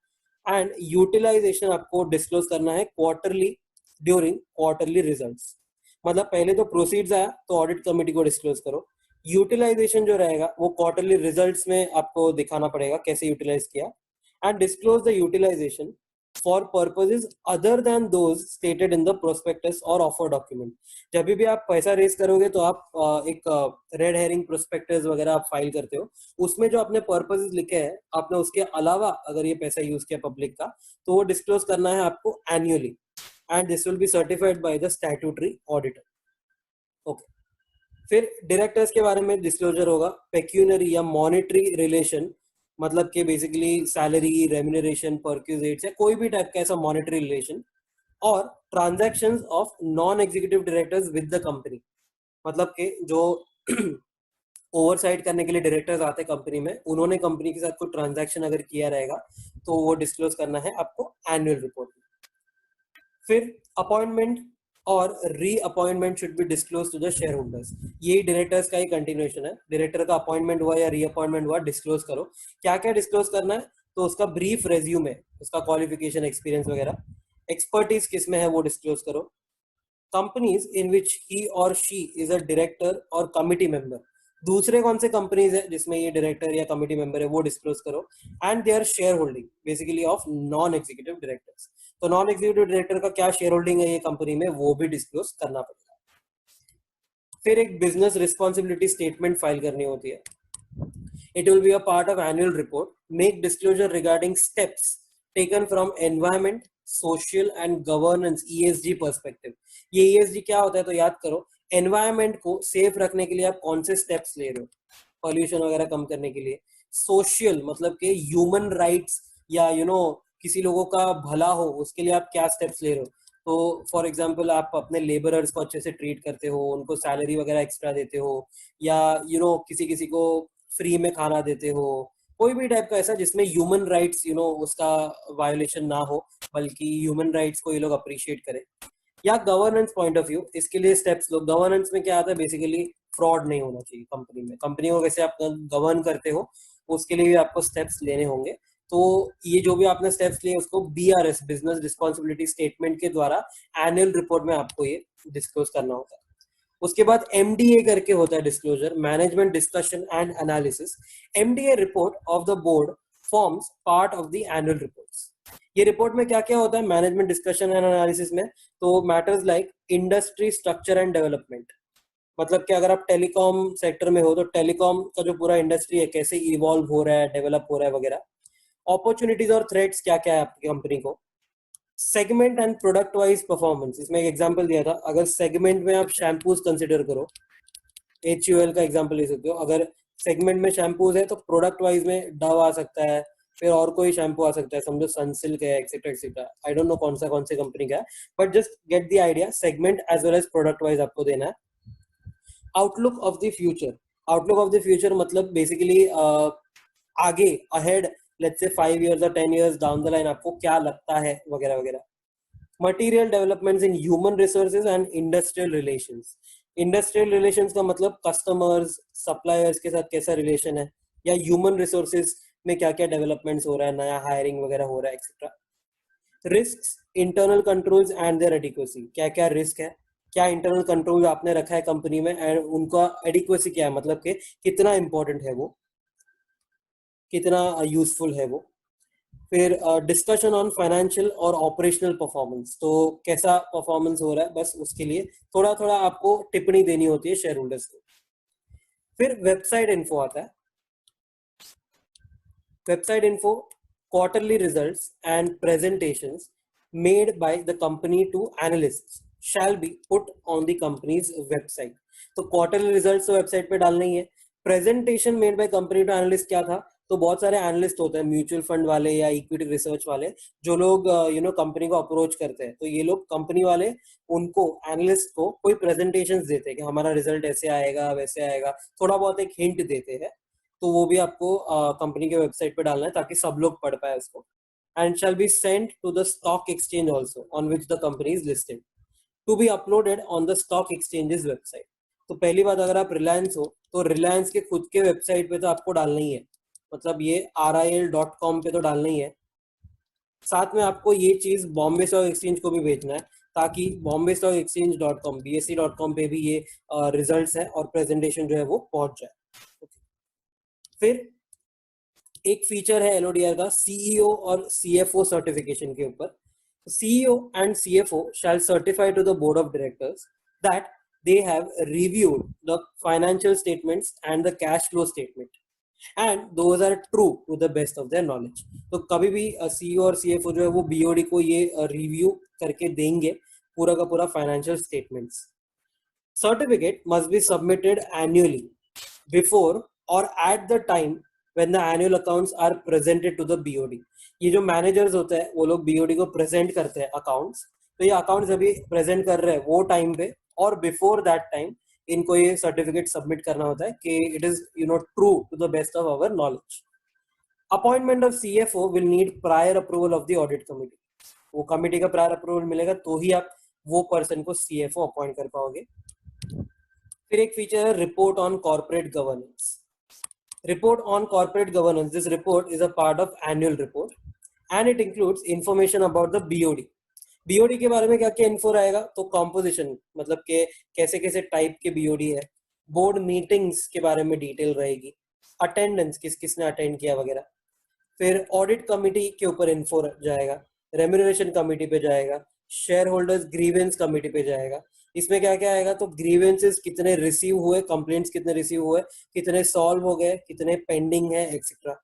एंड यूटिलाइजेशन आपको डिस्क्लोज करना है क्वार्टरली ड्यूरिंग क्वार्टरली रिजल्ट्स। मतलब पहले तो प्रोसीड्स आया तो ऑडिट कमिटी को डिस्क्लोज करो, यूटिलाइजेशन जो रहेगा वो क्वार्टरली रिजल्ट्स में आपको दिखाना पड़ेगा कैसे यूटिलाइज किया। And disclose the utilisation for purposes other than those stated in the prospectus और ऑफर डॉक्यूमेंट। जब भी आप पैसा रेज करोगे तो आप एक रेड हेरिंग प्रोस्पेक्टस वगैरह आप फाइल करते हो, उसमें जो आपने पर्पसेस लिखे हैं आपने उसके अलावा अगर ये पैसा यूज किया पब्लिक का तो वो डिस्क्लोज करना है आपको annually, and this will be certified by the statutory auditor. Okay, फिर डायरेक्टर्स के बारे में डिस्क्लोजर होगा, पेक्यूनरी या मॉनेटरी रिलेशन, मतलब कि बेसिकली सैलरी, रेम्यूनरेशन, परक्यूजेट्स या कोई भी टाइप का ऐसा मॉनेटरी रिलेशन, और transactions of non executive directors with the company, मतलब कि जो ओवरसाइट करने के लिए डायरेक्टर्स आते हैं कंपनी में, उन्होंने कंपनी के साथ कोई ट्रांजैक्शन अगर किया रहेगा तो वो डिस्क्लोज करना है आपको एनुअल रिपोर्ट में। फिर अपॉइंटमेंट और reappointment should be disclose to the share holders. ये डायरेक्टर्स का ही कंटिन्यूएशन है, डायरेक्टर का अपॉइंटमेंट हुआ या रीअपॉइंटमेंट हुआ डिस्क्लोज करो। क्या क्या डिस्क्लोज करना है, तो उसका ब्रीफ रेज्यूमे, उसका क्वालिफिकेशन, एक्सपीरियंस वगैरह, एक्सपर्टीज किस में है वो डिस्क्लोज करो, companies in which he or she is a director और कमिटी मेंबर, दूसरे कौन से कंपनीज है जिसमें ये डायरेक्टर या कमिटी मेंबर है वो डिस्क्लोज करो, and their share holding basically of non executive directors. तो नॉन एग्जीक्यूटिव डायरेक्टर का क्या शेयर होल्डिंग है ये कंपनी में वो भी डिस्क्लोज करना पड़ेगा। फिर एक बिजनेस रिस्पॉन्सिबिलिटी स्टेटमेंट फाइल करनी होती है। It will be a part of annual report. Make disclosure regarding steps taken from environment, social and governance ESG perspective. ये ESG क्या होता है तो याद करो, एनवायरमेंट को सेफ रखने के लिए आप कौन से स्टेप्स ले रहे हो, पॉल्यूशन वगैरह कम करने के लिए। सोशल मतलब कि ह्यूमन राइट्स या किसी लोगों का भला हो उसके लिए आप क्या स्टेप्स ले रहे हो। तो फॉर एग्जांपल आप अपने लेबरर्स को अच्छे से ट्रीट करते हो, उनको सैलरी वगैरह एक्स्ट्रा देते हो, या किसी किसी को फ्री में खाना देते हो, कोई भी टाइप का ऐसा जिसमें ह्यूमन राइट्स उसका वायोलेशन ना हो, बल्कि ह्यूमन राइट्स को ये लोग अप्रिशिएट करें। या गवर्नेंस पॉइंट ऑफ व्यू, इसके लिए स्टेप्स लो। गवर्नेंस में क्या आता है, बेसिकली फ्रॉड नहीं होना चाहिए कंपनी में, कंपनी को कैसे आप गवर्न करते हो उसके लिए भी आपको स्टेप्स लेने होंगे। तो ये जो भी आपने स्टेप्स लिए उसको BRS, बिजनेस रिस्पॉन्सिबिलिटी स्टेटमेंट के द्वारा एनुअल रिपोर्ट में आपको ये डिस्क्लोज करना होता है। उसके बाद MDA करके होता है disclosure, management discussion and analysis. MDA report of the board forms part of the annual reports. ये रिपोर्ट में क्या क्या होता है मैनेजमेंट डिस्कशन एंड एनालिसिस में, तो matters like industry structure and development, मतलब कि अगर आप टेलीकॉम सेक्टर में हो तो टेलीकॉम का जो पूरा इंडस्ट्री है कैसे इवॉल्व हो रहा है, डेवलप हो रहा है वगैरह। अपॉर्चुनिटीज और थ्रेट्स क्या क्या है आपकी कंपनी को। Segment and product wise performance, इसमें एक एग्जांपल दिया था, अगर सेगमेंट में आप शैम्पूज कंसिडर करो, HUL का एग्जांपल ले सकते हो, अगर सेगमेंट में शैम्पूज है तो प्रोडक्ट वाइज में डव आ सकता है, फिर और कोई शैम्पू आ सकता है, समझो सनसिल्क है, etcetera etcetera, I don't know कौन से कंपनी का है, but just get the idea, segment as well as product wise आपको देना है। Outlook of the future, outlook of the future मतलब बेसिकली आगे अहेड, लेट्स से 5 years और 10 years डाउन द लाइन आपको क्या लगता है वगैरह वगैरह। Material developments in human resources and industrial relations. Industrial relations का मतलब कस्टमर्स, सप्लायर्स के साथ कैसा रिलेशन है, या ह्यूमन रिसोर्सेज में क्या क्या डेवलपमेंट्स हो रहा है, नया हायरिंग वगैरह हो रहा है etcetera. Risk, internal controls and their adequacy, क्या क्या रिस्क है, क्या इंटरनल कंट्रोल आपने रखा है कंपनी में, एंड उनका एडिक्वेसी क्या है, मतलब कि कितना इंपॉर्टेंट है वो, कितना यूजफुल है वो। फिर डिस्कशन ऑन फाइनेंशियल और ऑपरेशनल परफॉर्मेंस, तो कैसा परफॉर्मेंस हो रहा है, बस उसके लिए थोड़ा थोड़ा आपको टिप्पणी देनी होती है शेयर होल्डर्स को। फिर वेबसाइट इन्फो आता है। Website info, quarterly results and presentations made by the company to analysts shall be put on the company's website. तो क्वार्टरली रिजल्ट्स तो वेबसाइट पे डालना ही है। Presentation made by company to analyst क्या था, तो बहुत सारे एनालिस्ट होते हैं, म्यूचुअल फंड वाले या इक्विटी रिसर्च वाले, जो लोग कंपनी को अप्रोच करते हैं, तो ये लोग कंपनी वाले उनको, एनालिस्ट को कोई प्रेजेंटेशंस देते हैं कि हमारा रिजल्ट ऐसे आएगा वैसे आएगा, थोड़ा बहुत एक हिंट देते हैं। तो वो भी आपको कंपनी के वेबसाइट पे डालना है ताकि सब लोग पढ़ पाए उसको। And shall be sent to the stock exchange also on which the company is listed, to be uploaded on the stock exchanges website. तो पहली बात, अगर आप रिलायंस हो तो रिलायंस के खुद के वेबसाइट पे तो आपको डालना ही है, मतलब ये RIL.com पे तो डालना ही है। साथ में आपको ये चीज बॉम्बे स्टॉक एक्सचेंज को भी भेजना है, ताकि Bombay stock exchange .com BSE.com पे भी ये रिजल्ट्स है और प्रेजेंटेशन जो है वो पहुंच जाए। फिर एक फीचर है LODR का CEO और CFO सर्टिफिकेशन के ऊपर। CEO and CFO shall certify to the board of directors that they have reviewed the financial statements and the cash flow statement and those are true to the best of their knowledge। तो कभी भी CEO और CFO जो है वो BOD को ये review करके देंगे पूरा का पूरा financial statements. Certificate must be submitted annually before or at the time when the annual accounts are presented to the BOD। ये जो मैनेजर्स होते हैं वो लोग BOD को प्रेजेंट करते हैं अकाउंट्स, तो ये अकाउंट्स अभी प्रेजेंट कर रहे हैं वो टाइम पे और बिफोर दैट टाइम इनको ये सर्टिफिकेट सबमिट करना होता है कि it is true to the best of our knowledge. Appointment of CFO will need prior approval of the audit committee. वो कमिटी का प्रायर अप्रूवल मिलेगा तो ही आप वो पर्सन को CFO अपॉइंट कर पाओगे। फिर एक फीचर है report on corporate governance. Report on corporate governance. This report is a part of annual report and it includes information about the BOD। BOD के बारे में क्या क्या इन्फो रहेगा, तो कॉम्पोजिशन मतलब के कैसे कैसे टाइप के BOD है, बोर्ड मीटिंग्स के बारे में डिटेल रहेगी, अटेंडेंस किस किसने अटेंड किया वगैरह, फिर ऑडिट कमिटी के ऊपर इन्फो जाएगा, रेम्यूनरेशन कमिटी पे जाएगा, शेयर होल्डर्स ग्रीवेंस कमिटी पे जाएगा। इसमें क्या क्या आएगा, तो ग्रीवेंसेस कितने रिसीव हुए, कंप्लेंट्स कितने रिसीव हुए, कितने सॉल्व हो गए, कितने पेंडिंग है एक्सेट्रा।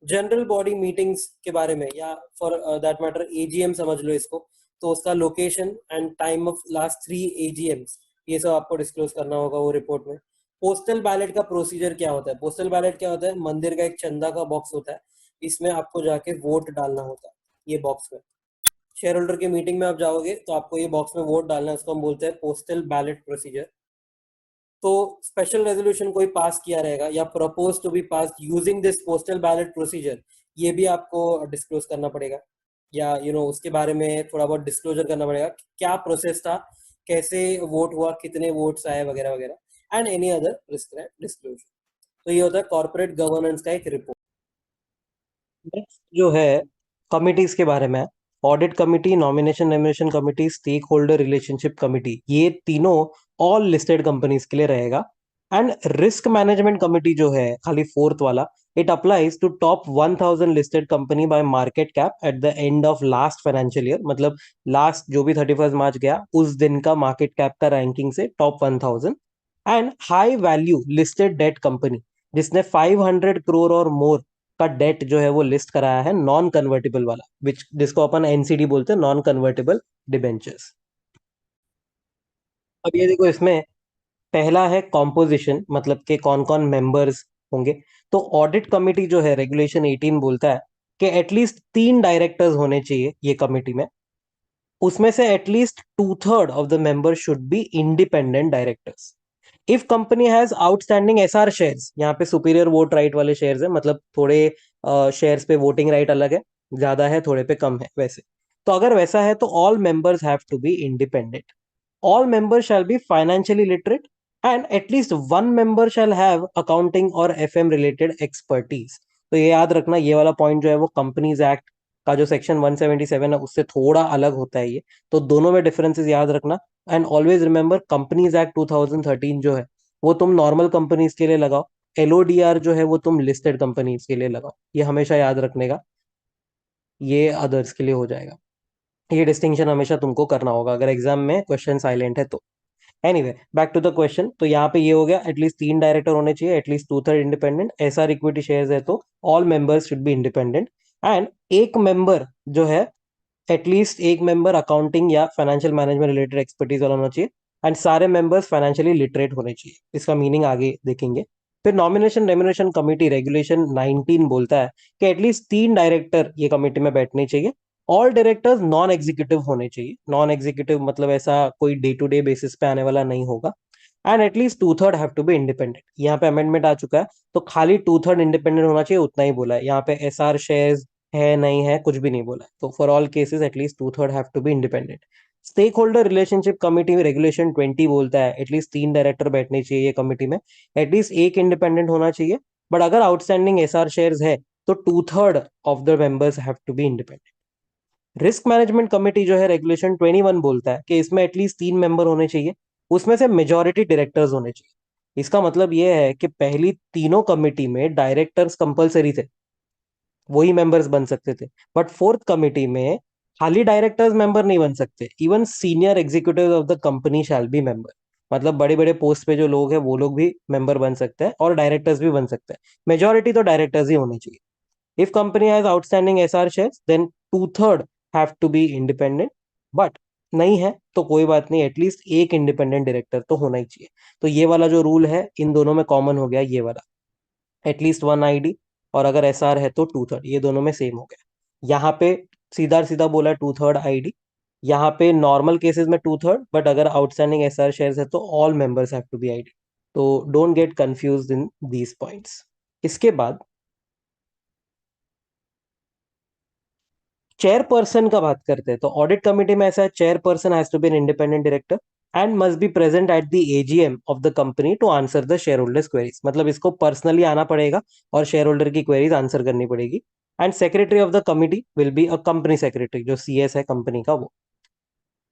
जनरल बॉडी मीटिंग्स के बारे में या फॉर दैट मैटर AGM समझ लो इसको, तो उसका location and time of last 3 AGMs ये सब आपको डिस्क्लोज करना होगा वो रिपोर्ट में। पोस्टल बैलेट का प्रोसीजर क्या होता है, पोस्टल बैलेट क्या होता है, मंदिर का एक चंदा का बॉक्स होता है, इसमें आपको जाके वोट डालना होता है ये बॉक्स में। शेयर होल्डर की मीटिंग में आप जाओगे तो आपको ये बॉक्स में वोट डालना है, उसको हम बोलते हैं पोस्टल बैलेट प्रोसीजर। तो स्पेशल रेजोल्यूशन कोई पास किया रहेगा या propose to be pass using this postal ballot procedure, ये भी आपको डिस्क्लोज करना पड़ेगा या उसके बारे में थोड़ा बहुत डिस्क्लोजर करना पड़ेगा, क्या प्रोसेस था, कैसे वोट हुआ, कितने वोट्स आए वगैरह वगैरह and any other prescribed disclosure. तो ये होता है कॉर्पोरेट गवर्नेंस का एक रिपोर्ट। नेक्स्ट जो है कमिटीज के बारे में, audit committee, nomination remuneration committee, stake holder relationship committee, ये तीनों ऑल लिस्टेड कंपनीज के लिए रहेगा। एंड रिस्क मैनेजमेंट कमिटी जो है खाली फोर्थ वाला, it applies to top 1000 listed company by market cap at the end of last financial year. मतलब लास्ट जो भी 31 मार्च गया उस दिन का मार्केट कैप का रैंकिंग से top 1000। And high value listed debt company जिसने 500 करोड़ और मोर का डेट जो है वो लिस्ट कराया है, नॉन कन्वर्टेबल वाला, विच जिसको अपन NCD बोलते हैं, नॉन कन्वर्टेबल डिबेंचर्स। अब ये देखो, इसमें पहला है कॉम्पोजिशन, मतलब के कौन कौन मेंबर्स होंगे। तो ऑडिट कमिटी जो है रेगुलेशन 18 बोलता है कि एटलीस्ट 3 डायरेक्टर्स होने चाहिए ये कमिटी में। उसमें से at least 2/3 of the members should be independent directors. If company has outstanding SR shares, यहाँ पे सुपीरियर वोट राइट वाले शेयर्स है, मतलब थोड़े शेयर्स पे वोटिंग राइट अलग है, ज्यादा है थोड़े पे कम है वैसे। तो अगर वैसा है तो all members have to be independent, all members shall be financially literate and at least one member shall have accounting or FM related expertise। तो ये याद रखना, ये वाला पॉइंट जो है वो कंपनीज एक्ट का जो सेक्शन 177 है उससे थोड़ा अलग होता है ये, तो दोनों में डिफरेंसेस याद रखना। And always remember companies act 2013 जो है वो तुम नॉर्मल कंपनीज के लिए लगाओ, LODR जो है वो तुम लिस्टेड कंपनीज के लिए लगाओ, ये हमेशा याद रखने का, ये अदर्स के लिए हो जाएगा। ये डिस्टिंक्शन हमेशा तुमको करना होगा अगर एग्जाम में क्वेश्चन साइलेंट है तो। Anyway, back to the question. तो यहाँ पे ये हो गया, एटलीस्ट 3 डायरेक्टर होने चाहिए, at least 2/3 independent, SR equity shares है तो all members should be independent. And एक मेंबर जो है, एटलीस्ट एक मेंबर अकाउंटिंग या फाइनेंशियल मैनेजमेंट रिलेटेड एक्सपर्टीज वाला होना चाहिए। एंड सारे मेंबर्स फाइनेंशियली लिटरेट होने चाहिए, इसका मीनिंग आगे देखेंगे। फिर नॉमिनेशन रेम्यूनरेशन कमिटी रेगुलेशन 19 बोलता है कि एटलीस्ट 3 डायरेक्टर ये कमेटी में बैठने चाहिए। ऑल डायरेक्टर्स नॉन एग्जीक्यूटिव होने चाहिए, नॉन एग्जीक्यूटिव मतलब ऐसा कोई डे टू डे बेसिस पे आने वाला नहीं होगा। And at least 2/3 have to be independent, यहाँ पे अमेंडमेंट आ चुका है तो खाली 2/3 इंडिपेंडेंट होना चाहिए उतना ही बोला है, यहाँ पे SR शेयर्स है नहीं है कुछ भी नहीं बोला है। तो for all cases at least 2/3 have to be independent. Stake holder relationship committee में रेगुलेशन 20 बोलता है एटलीस्ट 3 डायरेक्टर बैठने चाहिए ये कमिटी में, एटलीस्ट एक इंडिपेंडेंट होना चाहिए, बट अगर आउटस्टैंडिंग एसआर शेयर्स है तो 2/3 of the members have to be independent. Risk management committee जो है रेगुलेशन 21 बोलता है कि इसमें एटलीस्ट 3 मेंबर होने चाहिए, उसमें से मेजॉरिटी डायरेक्टर्स होने चाहिए। इसका मतलब यह है कि पहली तीनों कमिटी में डायरेक्टर्स कंपलसरी थे, वही मेंबर्स बन सकते थे, बट फोर्थ कमिटी में खाली डायरेक्टर्स मेंबर नहीं बन सकते, even senior executive of the company shall be member. मतलब बड़े बड़े पोस्ट पे जो लोग हैं वो लोग भी मेंबर बन सकते हैं और डायरेक्टर्स भी बन सकते हैं, मेजोरिटी तो डायरेक्टर्स ही होनी चाहिए। If company has outstanding SR shares, then 2/3 have to be independent. But नहीं है तो कोई बात नहीं, एटलीस्ट एक इंडिपेंडेंट डायरेक्टर तो होना ही चाहिए। तो ये वाला जो रूल है इन दोनों में कॉमन हो गया, ये वाला एटलीस्ट 1 आईडी, और अगर एसआर है तो 2/3, ये दोनों में सेम हो गया। यहाँ पे सीधा सीधा बोला 2/3 आईडी, यहाँ पे नॉर्मल केसेस में 2/3, बट अगर आउटस्टैंडिंग एसआर शेयर्स है तो all members have to be ID. तो don't get confused in these points. इसके बाद चेयरपर्सन का बात करते हैं, तो ऑडिट कमिटी में ऐसा है, chairperson has to be an independent director and must be present at the AGM of the company to answer the share holders queries. मतलब इसको पर्सनली आना पड़ेगा और शेयर होल्डर की क्वेरीज आंसर करनी पड़ेगी। And secretary of the committee will be a company secretary, जो CS है कंपनी का वो।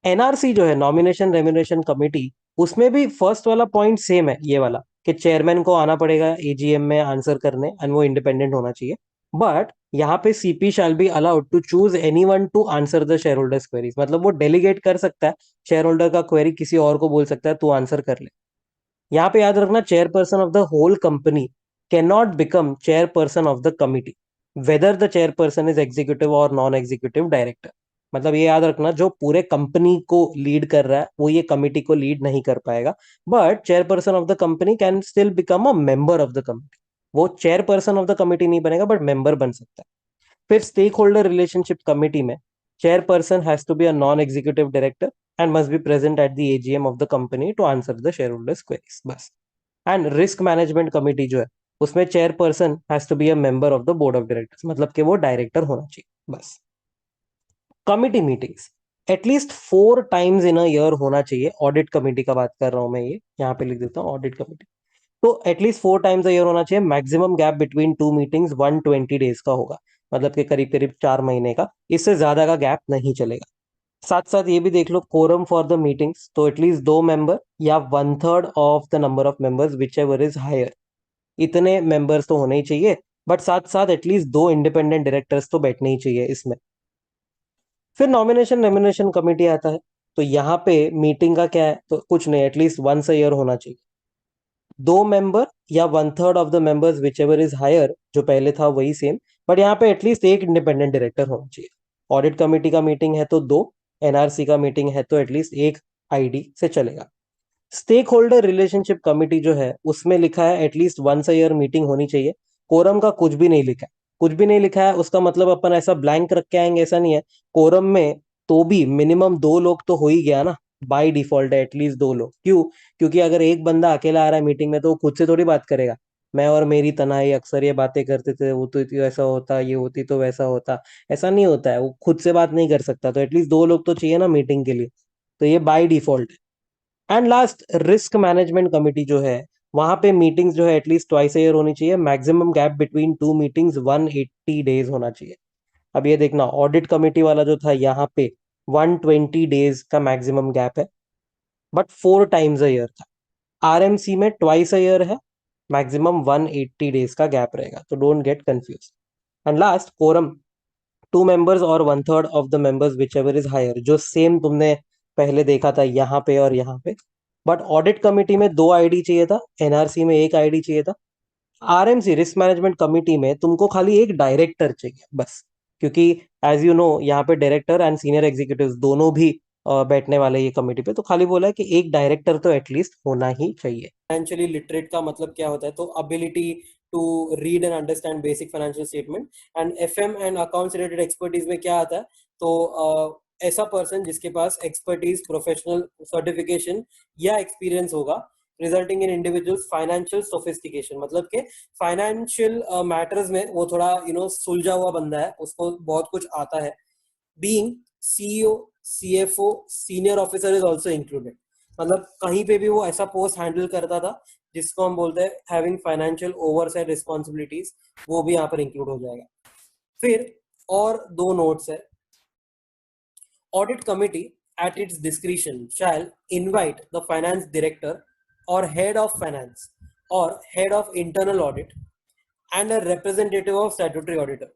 एनआरसी जो है नॉमिनेशन रेम्युनरेशन कमिटी, उसमें भी फर्स्ट वाला पॉइंट सेम है, ये वाला कि चेयरमैन को आना पड़ेगा एजीएम में आंसर करने एंड वो इंडिपेंडेंट होना चाहिए। बट यहाँ पे CP shall be allowed to choose anyone to answer the share holders queries. मतलब वो डेलीगेट कर सकता है शेयर होल्डर का क्वेरी, किसी और को बोल सकता है तू आंसर कर ले। यहाँ पे याद रखना, chairperson of the whole company can not become chairperson of the committee whether the chairperson is executive और नॉन एग्जीक्यूटिव डायरेक्टर। मतलब ये याद रखना, जो पूरे कंपनी को लीड कर रहा है वो ये कमिटी को लीड नहीं कर पाएगा, but chairperson of the company can still become a member of the committee. वो चेयरपर्सन ऑफ द कमिटी नहीं बनेगा बट मेंबर बन सकता है। फिर स्टेक होल्डर रिलेशनशिप कमिटी में chairperson has to be a non-executive director and must be present at the AGM of the company to answer the shareholders queries, बस। And risk management committee जो है उसमें chairperson has to be a member of the board of directors, मतलब कि वो director होना चाहिए, बस। Committee meetings at least 4 times in a year होना चाहिए। ऑडिट कमिटी का बात कर रहा हूं मैं, ये यहाँ पे लिख देता हूँ ऑडिट कमिटी। तो एटलीस्ट 4 टाइम्स अ ईयर होना चाहिए। Maximum gap between two meetings 120 days का होगा, मतलब कि करीब करीब 4 महीने का, इससे ज्यादा का गैप नहीं चलेगा। साथ साथ ये भी देख लो, कोरम फॉर द मीटिंग्स, तो एटलीस्ट 2 मेंबर या 1/3 of the number of members whichever is higher, इतने मेंबर्स तो होने ही चाहिए। बट साथ साथ एटलीस्ट 2 इंडिपेंडेंट डायरेक्टर्स तो बैठने ही चाहिए इसमें। फिर नॉमिनेशन रेम्युनरेशन कमेटी आता है, तो यहाँ पे मीटिंग का क्या है, तो कुछ नहीं, एटलीस्ट वंस अ ईयर होना चाहिए। 2 मेंबर या 1/3 of the members whichever is higher, जो पहले था वही सेम, बट यहाँ पे एटलीस्ट एक इंडिपेंडेंट डायरेक्टर होना चाहिए। ऑडिट कमेटी का मीटिंग है तो 2, एनआरसी का मीटिंग है तो एटलीस्ट एक आईडी से चलेगा। स्टेक होल्डर रिलेशनशिप कमिटी जो है उसमें लिखा है at least once a year meeting होनी चाहिए। कोरम का कुछ भी नहीं लिखा है, कुछ भी नहीं लिखा है, उसका मतलब अपन ऐसा ब्लैंक रख के आएंगे ऐसा नहीं है। कोरम में तो भी मिनिमम 2 लोग तो हो ही गया ना, बाय डिफॉल्ट है एटलीस्ट 2 लोग। क्यों? क्योंकि अगर एक बंदा अकेला आ रहा है मीटिंग में तो वो खुद से थोड़ी बात करेगा, मैं और मेरी तन्हाई अक्सर ये बातें करते थे, वो तो ऐसा होता, ये होती तो वैसा होता, ऐसा नहीं होता है, वो खुद से बात नहीं कर सकता, तो एटलीस्ट 2 लोग तो चाहिए ना मीटिंग के लिए। तो ये बाय डिफॉल्ट है। And last, risk management committee जो है, वहां पे मीटिंग्स जो है एटलीस्ट ट्वाइस अ ईयर होनी चाहिए। Maximum gap between two meetings 180 days होना चाहिए। अब ये देखना, ऑडिट कमिटी वाला जो था यहाँ पे 120 डेज का मैक्सिमम गैप है, बट 4 टाइम्स अ ईयर था। आरएमसी में ट्वाइस अ ईयर है, मैक्सिमम 180 डेज का गैप रहेगा, तो don't get confuse. And last, quorum 2 members और 1/3 of the members whichever is higher, जो सेम तुमने पहले देखा था यहाँ पे और यहाँ पे। बट ऑडिट कमिटी में 2 आईडी चाहिए था, एनआरसी में एक आईडी चाहिए था। आरएमसी रिस्क मैनेजमेंट कमिटी में तुमको खाली एक डायरेक्टर चाहिए बस, क्योंकि एज यू नो यहाँ पे डायरेक्टर एंड सीनियर एग्जीक्यूटिव दोनों भी बैठने वाले ये कमिटी पे, तो खाली बोला है कि एक डायरेक्टर तो एटलीस्ट होना ही चाहिए। फाइनेंशियली लिटरेट का मतलब क्या होता है, तो ability to read and understand basic financial statement. And FM and accounts related expertise में क्या आता है, तो ऐसा पर्सन जिसके पास एक्सपर्टीज, प्रोफेशनल सर्टिफिकेशन या एक्सपीरियंस होगा, resulting in individuals financial sophistication, मतलब के फाइनेंशियल मैटर्स में वो थोड़ा सुलझा हुआ बंदा है, उसको बहुत कुछ आता है। Being CEO, CFO senior officer is also included, मतलब कहीं पे भी वो ऐसा पोस्ट हैंडल करता था जिसको हम बोलते हैं हैविंग फाइनेंशियल ओवरसाइट रिस्पॉन्सिबिलिटीज, वो भी यहाँ पर इंक्लूड हो जाएगा। फिर और दो नोट्स है, audit committee at its discretion shall invite the finance director or head of finance or head of internal audit and a representative of statutory auditor,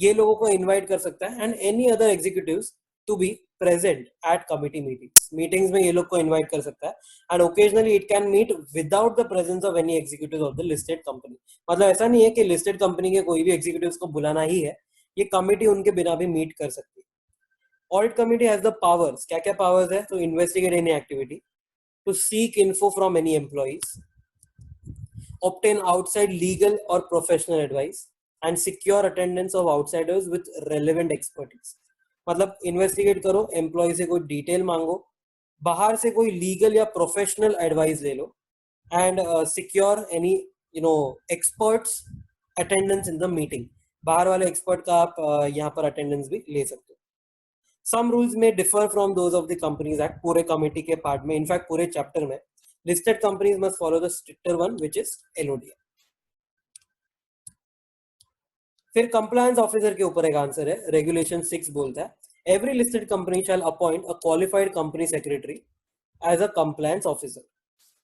ये लोगों को invite कर सकता है and any other executives to be present at committee meetings में ये लोग को invite कर सकता है and occasionally it can meet without the presence of any executives of the listed company, मतलब ऐसा नहीं है कि listed company के कोई भी executives को बुलाना ही है, ये committee उनके बिना भी meet कर सकती है। Audit committee has the powers, क्या क्या powers है, to investigate any activity, to seek info from any employees, obtain outside legal or professional advice and secure attendance of outsiders with relevant expertise, मतलब investigate करो, employ से कोई detail मांगो, बाहर से कोई लीगल या प्रोफेशनल एडवाइस ले लो and secure any experts attendance in the meeting, बाहर वाले एक्सपर्ट का आप यहाँ पर अटेंडेंस भी ले सकते हो। Some rules may differ from those of the Companies Act, पूरे कमेटी के पार्ट में, इनफैक्ट पूरे चैप्टर में listed companies must follow the stricter one which is LODR। फिर कंप्लायंस ऑफिसर के ऊपर एक आंसर है, रेगुलेशन 6 बोलता है every listed company shall appoint a qualified company secretary as a compliance officer,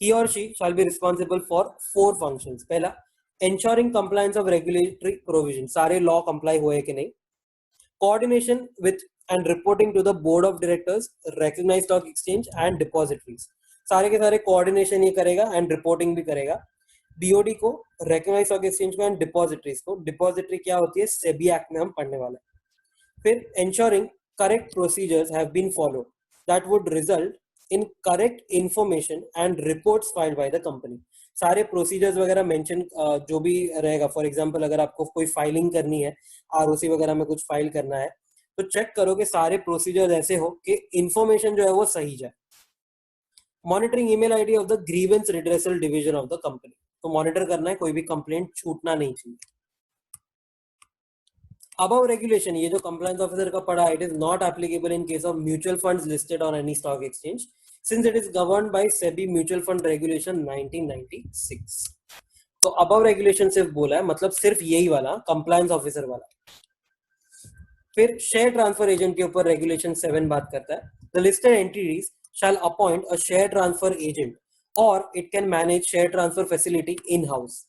he or she shall be responsible for 4 functions। पहला, ensuring compliance of regulatory provision, सारे law comply हुए कि नहीं, coordination with and reporting to the board of directors, recognized stock exchange and depositories, सारे के सारे coordination ये करेगा and reporting भी करेगा। DOD को, recognized stock exchange को and depositories को, depository क्या होती है SEBI एक्ट में हम पढ़ने वाले हैं। फिर ensuring correct procedures have been followed that would result in correct information and reports filed by the company, सारे प्रोसीजर्स वगैरह मेंशन जो भी रहेगा, फॉर एग्जांपल अगर आपको कोई फाइलिंग करनी है, आरओसी वगैरह में कुछ फाइल करना है, तो चेक करो कि सारे प्रोसीजर्स ऐसे हो कि इंफॉर्मेशन जो है वो सही जाए। Monitoring email ID of the grievance redressal division of the company, तो मॉनिटर करना है, कोई भी कंप्लेंट छूटना नहीं चाहिए। Above regulation, ये जो compliance officer का पढ़ा, it is not applicable in case of mutual funds listed on any stock exchange since it is governed by SEBI Mutual Fund Regulation 1996। तो above regulation सिर्फ बोला है, मतलब सिर्फ यही वाला compliance officer वाला। फिर share transfer agent के ऊपर regulation 7 बात करता है, the listed entities shall appoint a share transfer agent or it can manage share transfer facility in house।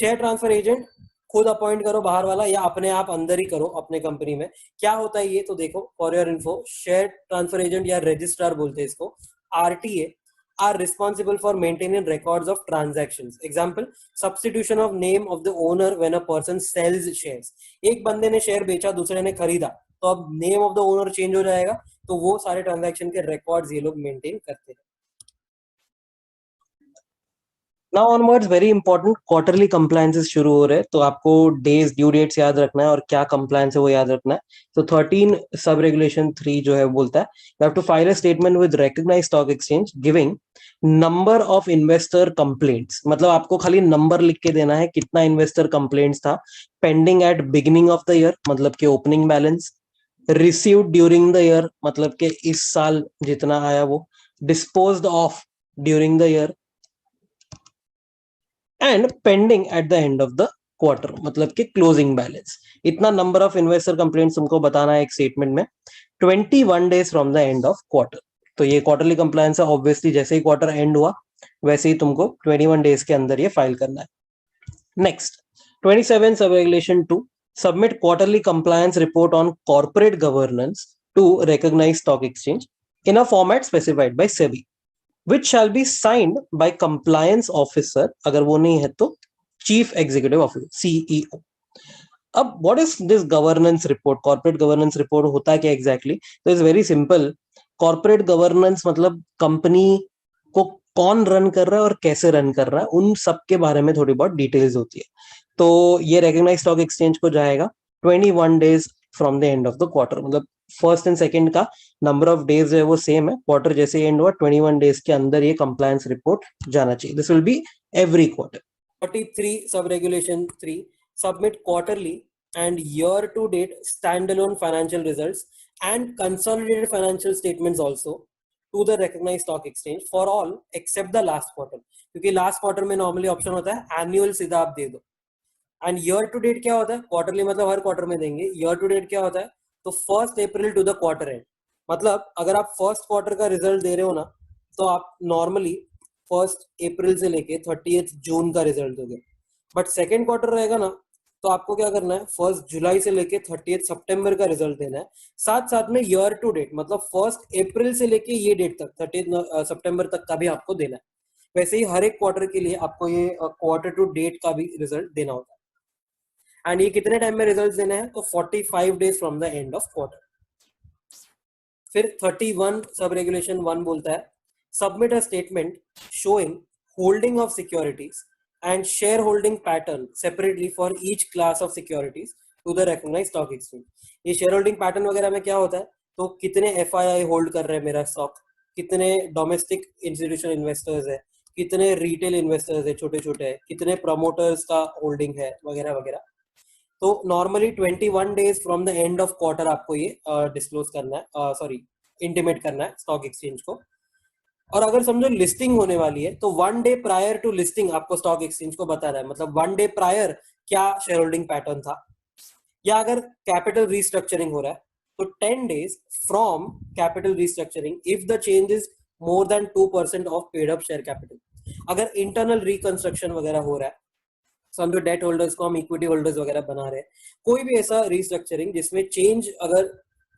share transfer agent खुद अपॉइंट करो बाहर वाला या अपने आप अंदर ही करो अपने कंपनी में। क्या होता है ये तो देखो, for your info, share transfer agent या रजिस्ट्रार बोलते हैं इसको, RTA are responsible for maintaining records of transactions. Example, substitution of name of the owner when a person sells shares, एक बंदे ने शेयर बेचा, दूसरे ने खरीदा, तो अब name of the owner change हो जाएगा, तो वो सारे ट्रांजैक्शन के रिकॉर्ड्स ये लोग मेंटेन करते हैं। Now onwards very important, quarterly compliances शुरू हो रहे हैं, तो आपको डेज, ड्यू डेट्स याद रखना है और क्या कंप्लायंस है वो याद रखना है। तो 13 सब रेगुलेशन 3 जो है बोलता है you have to file a statement with recognised stock exchange giving number of investor complaints, मतलब आपको खाली नंबर लिख के देना है कितना इन्वेस्टर कंप्लेंट्स था, pending at beginning of the year मतलब कि opening balance, received during the year मतलब कि इस साल जितना आया वो, disposed of during the year and pending at the end of the quarter मतलब कि क्लोजिंग बैलेंस। इतना नंबर ऑफ इन्वेस्टर कंप्लेंट्स तुमको बताना है एक स्टेटमेंट में 21 days from the end of quarter. तो ये क्वार्टरली कंप्लायंस है, ऑब्वियसली जैसे ही क्वार्टर एंड हुआ वैसे ही तुमको 21 डेज के अंदर ये फाइल करना है। Next 27 sub regulation 2, submit quarterly compliance report on corporate governance to recognised stock exchange in a format specified by SEBI which shall be signed by compliance officer, अगर वो नहीं है तो chief executive officer CEO। अब what is this governance report, corporate governance report होता है क्या exactly? तो it's very simple, corporate governance मतलब कंपनी को कौन रन कर रहा है और कैसे रन कर रहा है उन सब के बारे में थोड़ी बहुत डिटेल्स होती है। तो ये रिकॉग्नाइज्ड स्टॉक एक्सचेंज को जाएगा 21 days from the end of the quarter, मतलब फर्स्ट एंड सेकंड का नंबर ऑफ डेज जो है वो सेम है, क्वार्टर जैसे एंड हुआ 21 डेज के अंदर ये कंप्लायंस रिपोर्ट जाना चाहिए। This will be every quarter. 43 sub regulation 3, submit quarterly and year to date standalone financial results and consolidated financial statements also to the recognized stock exchange for all except the last quarter, क्योंकि last quarter में normally option होता है annual सीधा आप दे दो, and year to date क्या होता है, quarterly मतलब हर quarter में देंगे, year to date क्या होता है, तो 1st April to the quarter end, मतलब अगर आप फर्स्ट क्वार्टर का रिजल्ट दे रहे हो ना तो आप नॉर्मली 1st अप्रैल से लेके 30th जून का रिजल्ट दोगे, बट सेकेंड क्वार्टर रहेगा ना तो आपको क्या करना है, 1st जुलाई से लेके 30th सितंबर का रिजल्ट देना है, साथ साथ में ईयर टू डेट मतलब 1st अप्रैल से लेके ये डेट तक 30th सितंबर तक का भी आपको देना है। वैसे ही हर एक क्वार्टर के लिए आपको ये क्वार्टर टू डेट का भी रिजल्ट देना होता है। एंड ये कितने टाइम में रिजल्ट देना है, तो 45 days from the end of quarter. फिर 31 सब रेगुलेशन 1 बोलता है submit a statement showing holding of securities and shareholding pattern separately for each class of securities to the recognized stock exchange। ये shareholding pattern वगैरह में क्या होता है, तो कितने FII होल्ड कर रहे हैं मेरा स्टॉक, कितने डोमेस्टिक इंस्टीट्यूशनल इन्वेस्टर्स है, कितने रिटेल इन्वेस्टर्स है छोटे छोटे है, कितने प्रमोटर्स का होल्डिंग है वगैरह वगैरह। तो normally 21 days from the end of quarter आपको ये डिस्क्लोज करना है, सॉरी इंटीमेट करना है स्टॉक एक्सचेंज को। और अगर समझो लिस्टिंग होने वाली है तो 1 डे प्रायर टू लिस्टिंग आपको स्टॉक एक्सचेंज को बता रहा है, मतलब 1 डे प्रायर क्या शेयर होल्डिंग पैटर्न था, या अगर कैपिटल रीस्ट्रक्चरिंग हो रहा है तो 10 days from capital restructuring if the change is more than 2% of paid up share capital. अगर इंटरनल रिकंस्ट्रक्शन वगैरह हो रहा है, समझो डेट होल्डर्स को हम इक्विटी होल्डर्स वगैरह बना रहे हैं, कोई भी ऐसा रीस्ट्रक्चरिंग जिसमें चेंज अगर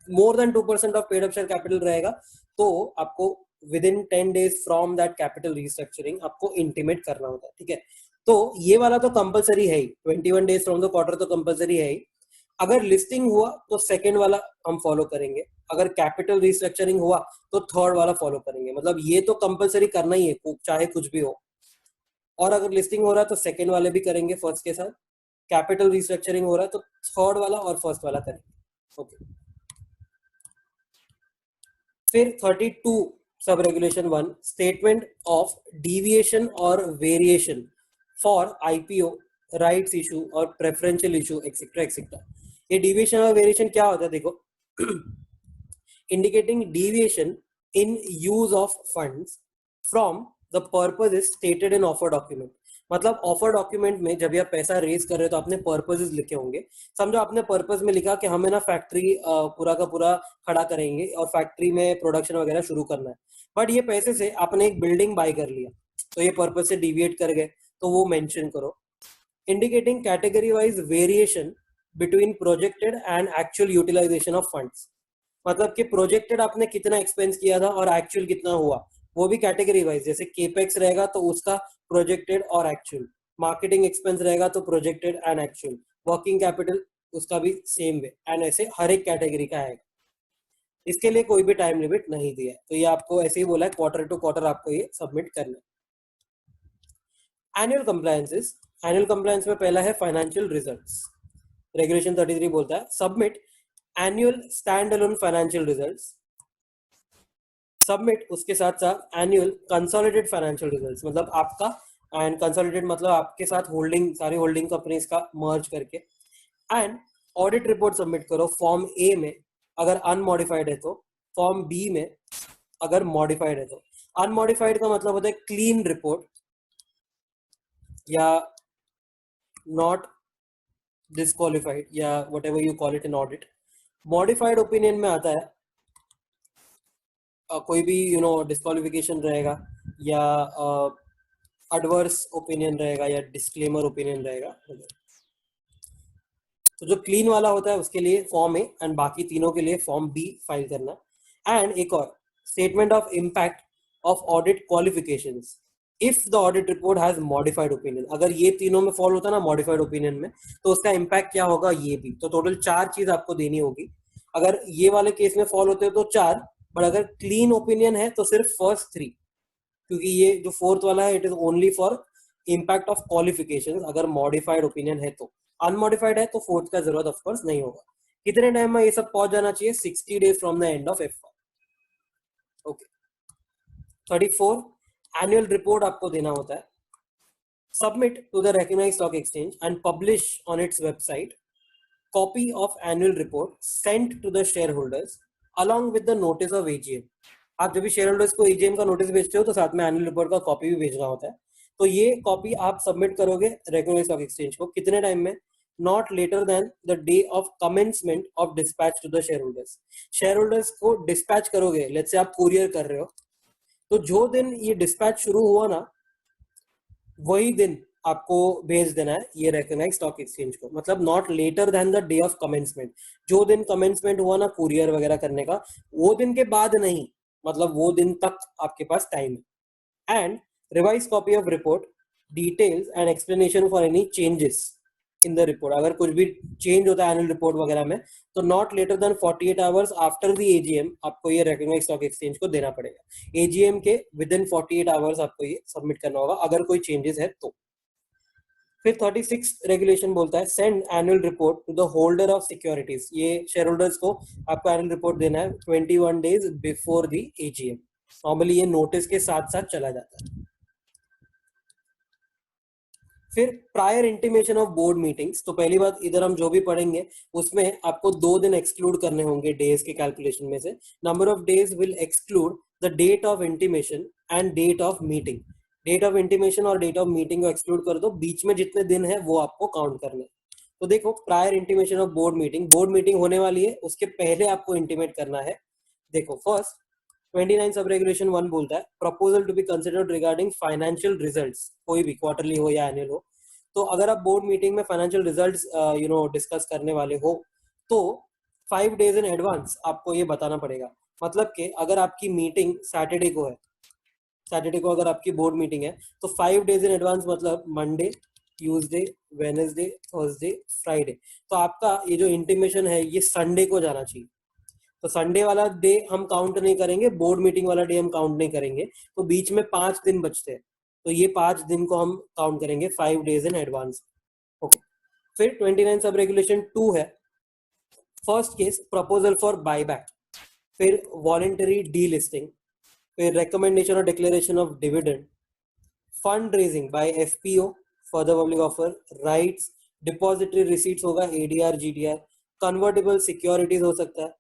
more than 2% of paid up share capital रहेगा तो आपको with in 10 days from that capital restructuring आपको इंटीमेट करना होता है। ठीक है, तो ये वाला तो कंपलसरी है ही, 21 डेज फ्रॉम द क्वार्टर तो कंपलसरी है ही। अगर लिस्टिंग हुआ तो सेकेंड वाला हम फॉलो करेंगे, अगर कैपिटल रिस्ट्रक्चरिंग हुआ तो थर्ड वाला फॉलो करेंगे, मतलब ये तो कंपलसरी करना ही है चाहे कुछ भी हो। और अगर लिस्टिंग हो रहा है तो सेकेंड वाले भी करेंगे फर्स्ट के साथ, कैपिटल रिस्ट्रक्चरिंग हो रहा है तो थर्ड वाला और फर्स्ट वाला करेंगे। ओके, फिर 32 sub regulation 1 statement of deviation और variation for IPO, rights issue or preferential issue etcetera etcetera. ये डिविएशन और वेरिएशन क्या होता है देखो, indicating deviation in use of funds from the purpose is stated in offer document, मतलब offer document में जब आप पैसा रेज कर रहे हो तो आपने पर्पजेस लिखे होंगे। समझो आपने पर्पज में लिखा कि हमें ना फैक्ट्री पूरा का पूरा खड़ा करेंगे और फैक्ट्री में प्रोडक्शन वगैरह शुरू करना है, बट ये पैसे से आपने एक बिल्डिंग बाय कर लिया तो ये पर्पज से डिविएट कर गए तो वो मेंशन करो। Indicating category wise variation between projected and actual utilisation of funds, मतलब कि प्रोजेक्टेड आपने कितना एक्सपेंस किया था और एक्चुअल कितना हुआ वो भी कैटेगरी वाइज, जैसे केपेक्स रहेगा तो उसका प्रोजेक्टेड और एक्चुअल, मार्केटिंग एक्सपेंस रहेगा तो projected and actual, working capital उसका भी सेम वे, एंड ऐसे हर एक कैटेगरी का है। इसके लिए कोई भी टाइम लिमिट नहीं दिया है, तो ये आपको ऐसे ही बोला है क्वार्टर टू क्वार्टर आपको ये सबमिट करना है। एनुअल कंप्लायंसेस, एनुअल कंप्लायंस में पहला है फाइनेंशियल रिजल्ट्स। रेगुलेशन 33 बोलता है submit annual stand alone financial results, submit उसके साथ साथ एनुअल कंसोलिडेटेड फाइनेंशियल रिजल्ट्स, मतलब आपका एंड कंसोलिडेटेड मतलब आपके साथ होल्डिंग सारी होल्डिंग कंपनीज का मर्ज करके, एंड ऑडिट रिपोर्ट सबमिट करो फॉर्म ए में अगर अनमॉडिफाइड है तो, फॉर्म बी में अगर मॉडिफाइड है तो। अनमॉडिफाइड का मतलब होता है क्लीन रिपोर्ट या नॉट डिस्क्वालिफाइड या what ever you call it in audit. Modified opinion में आता है कोई भी डिस्क्वालिफिकेशन रहेगा या एडवर्स ओपिनियन रहेगा या डिस्क्लेमर ओपिनियन रहेगा। तो जो क्लीन वाला होता है उसके लिए फॉर्म ए एंड बाकी तीनों के लिए फॉर्म बी फाइल करना। एंड एक और statement of impact of audit qualifications if the audit report has modified opinion, अगर ये तीनों में फॉल होता है ना मॉडिफाइड ओपिनियन में तो उसका इम्पैक्ट क्या होगा ये भी, तो टोटल 4 चीज आपको देनी होगी। अगर ये वाले केस में फॉल होते हैं तो 4, बट अगर क्लीन ओपिनियन है तो सिर्फ फर्स्ट 3, क्योंकि ये जो फोर्थ वाला है it is only for impact of qualifications अगर मॉडिफाइड ओपिनियन है तो। अनमॉडिफाइड है तो फोर्थ का जरूरत ऑफ कोर्स नहीं होगा। कितने टाइम में ये सब पहुंच जाना चाहिए, 60 days from the end of F1। Okay, 34 annual report आपको देना होता है, submit to the recognised stock exchange and publish on its website copy of annual report sent to the share holders along with the notice of AGM. आप जब भी share holders को AGM का notice भेजते हो तो साथ में एनुअल रिपोर्ट का कॉपी भी भेजना होता है. तो ये कॉपी आप सबमिट करोगे रेगुलर स्टॉक एक्सचेंज को कितने टाइम में? Not later than the day of commencement of dispatch to the share holders. Share holders को डिस्पैच करोगे, लेट्स से आप कुरियर कर रहे हो, तो जो दिन ये डिस्पैच शुरू हुआ ना, वही दिन आपको भेज देना है ये रिकॉग्नाइज्ड स्टॉक एक्सचेंज को. मतलब not later than the day of commencement. जो दिन कमेंसमेंट हुआ ना कुरियर वगैरह करने का, वो दिन के बाद नहीं, मतलब वो दिन तक आपके पास टाइम है. And revise copy of report, details and explanation for any changes in the report. अगर कुछ भी चेंज होता है एनुअल रिपोर्ट वगैरह में, तो not later than 48 hours after the AGM आपको ये रिकॉग्नाइज्ड स्टॉक एक्सचेंज को देना पड़ेगा. AGM के विद इन 48 आवर्स आपको ये सबमिट करना होगा अगर कोई चेंजेस है तो. फिर 36 रेगुलेशन बोलता है send annual report to the holder of securities. ये शेयर होल्डर्स को आपको एनुअल रिपोर्ट देना है 21 days before the AGM. Normally ये नोटिस के साथ साथ चला जाता है. फिर prior intimation of board meetings. तो पहली बात, इधर हम जो भी पढ़ेंगे उसमें आपको 2 दिन एक्सक्लूड करने होंगे डेज के कैलकुलेशन में से. Number of days will exclude the date of intimation and date of meeting. Date of intimation और डेट ऑफ मीटिंग को एक्सक्लूड कर दो, बीच में जितने दिन है वो आपको काउंट करने. तो देखो, prior intimation of board meeting होने वाली है, उसके पहले आपको इंटीमेट करना है. देखो फर्स्ट 29 सब रेगुलेशन 1 बोलता है proposal to be considered regarding financial results. कोई भी क्वार्टरली हो या एनुअल हो, तो अगर आप बोर्ड मीटिंग में फाइनेंशियल रिजल्ट्स डिस्कस करने वाले हो तो 5 डेज इन एडवांस आपको ये बताना पड़ेगा. मतलब कि अगर आपकी मीटिंग सैटरडे को अगर आपकी बोर्ड मीटिंग है तो 5 डेज इन एडवांस, मतलब Monday, Tuesday, Wednesday, Thursday, Friday. तो आपका ये जो इंटीमेशन है ये संडे को जाना चाहिए. तो संडे वाला डे हम काउंट नहीं करेंगे, बोर्ड मीटिंग वाला डे हम काउंट नहीं करेंगे. तो बीच में 5 दिन बचते हैं, तो ये 5 दिन को हम काउंट करेंगे 5 डेज इन एडवांस. ओके. फिर 29 सब रेगुलेशन 2 है. First case proposal for buyback, फिर वॉलंटरी डीलिस्टिंग, फिर रिकमेंडेशन और declaration of dividend, fund raising by FPO, further public offer, rights, depository receipts होगा, ADR, GDR, कन्वर्टेबल सिक्योरिटीज हो सकता है,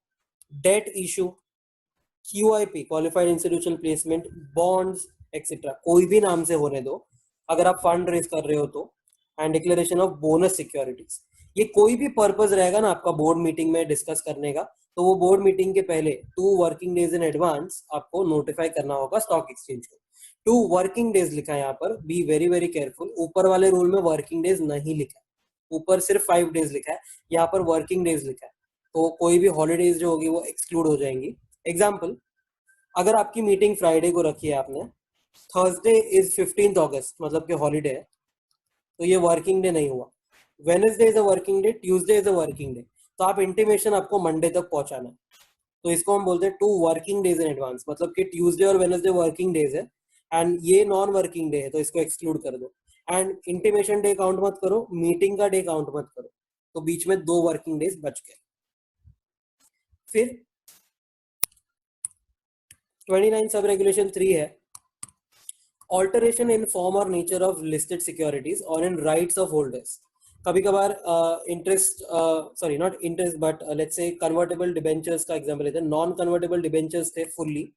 debt issue, QIP, qualified institutional placement, bonds etcetera. कोई भी नाम से होने दो अगर आप फंड रेज कर रहे हो तो. And declaration of bonus securities. ये कोई भी पर्पस रहेगा ना आपका बोर्ड मीटिंग में डिस्कस करने का, तो वो बोर्ड मीटिंग के पहले 2 वर्किंग डेज इन एडवांस आपको नोटिफाई करना होगा स्टॉक एक्सचेंज को. 2 वर्किंग डेज लिखा है यहाँ पर, बी वेरी वेरी केयरफुल. ऊपर वाले रूल में वर्किंग डेज नहीं लिखा है, ऊपर सिर्फ 5 डेज लिखा है, यहाँ पर वर्किंग डेज लिखा है. तो कोई भी हॉलीडेज जो होगी वो एक्सक्लूड हो जाएंगी. एग्जाम्पल, अगर आपकी मीटिंग फ्राइडे को रखी है आपने, थर्सडे इज 15 अगस्त, मतलब कि हॉलीडे है, तो ये वर्किंग डे नहीं हुआ. Wednesday is a working day, Tuesday is a working day, तो आप इंटीमेशन आपको मंडे तक पहुंचाना है. तो इसको हम बोलते हैं 2 वर्किंग डेज इन एडवांस. मतलब कि ट्यूसडे और वेडनेसडे वर्किंग डेज है एंड ये नॉन वर्किंग डे है, तो इसको एक्सक्लूड कर दो. एंड इंटीमेशन डे काउंट मत करो, मीटिंग का डे काउंट मत करो. तो बीच में 2 वर्किंग डेज बच गए. फिर 29 सब रेगुलेशन 3 है ऑल्टरेशन इन फॉर्म और नेचर ऑफ लिस्टेड सिक्योरिटीज और इन राइट्स ऑफ होल्डर्स. कभी कभार interest, sorry not interest but let's say convertible debentures का एग्जांपल लेते हैं. नॉन कन्वर्टेबल डिबेंचर्स थे फुल्ली,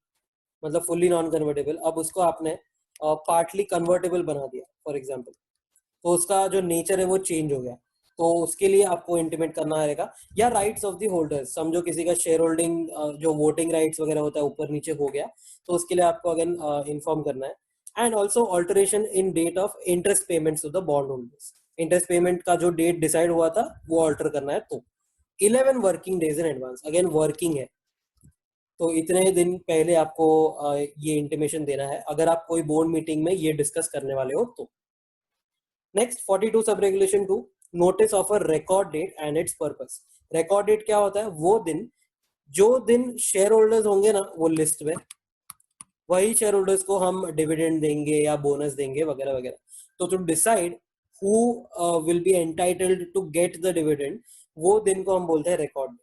मतलब फुल्ली नॉन कन्वर्टेबल, अब उसको आपने पार्टली कन्वर्टेबल बना दिया फॉर एग्जांपल, तो उसका जो नेचर है वो चेंज हो गया. तो उसके लिए आपको इंटीमेट करना रहेगा. या राइट्स ऑफ द होल्डर्स, समझो किसी का शेयर होल्डिंग जो वोटिंग राइट्स वगैरह होता है ऊपर नीचे हो गया, तो उसके लिए आपको अगेन इन्फॉर्म करना है. And also alteration in date of interest payments to the bond holders. Interest payment का जो डेट डिसाइड हुआ था वो ऑल्टर करना है. तो 11 working days in advance, again working है, तो इतने दिन पहले आपको ये इंटीमेशन देना है अगर आप कोई बोर्ड मीटिंग में ये डिस्कस करने वाले हो तो. Next 42 sub regulation 2 notice of a record date and its purpose. Record date क्या होता है? वो दिन, जो दिन शेयर होल्डर्स होंगे ना वो लिस्ट में, वही शेयर होल्डर्स को हम डिविडेंड देंगे या बोनस देंगे वगैरह वगैरह. तो to decide who will be entitled to get the dividend, वो दिन को हम बोलते हैं रिकॉर्ड डेट.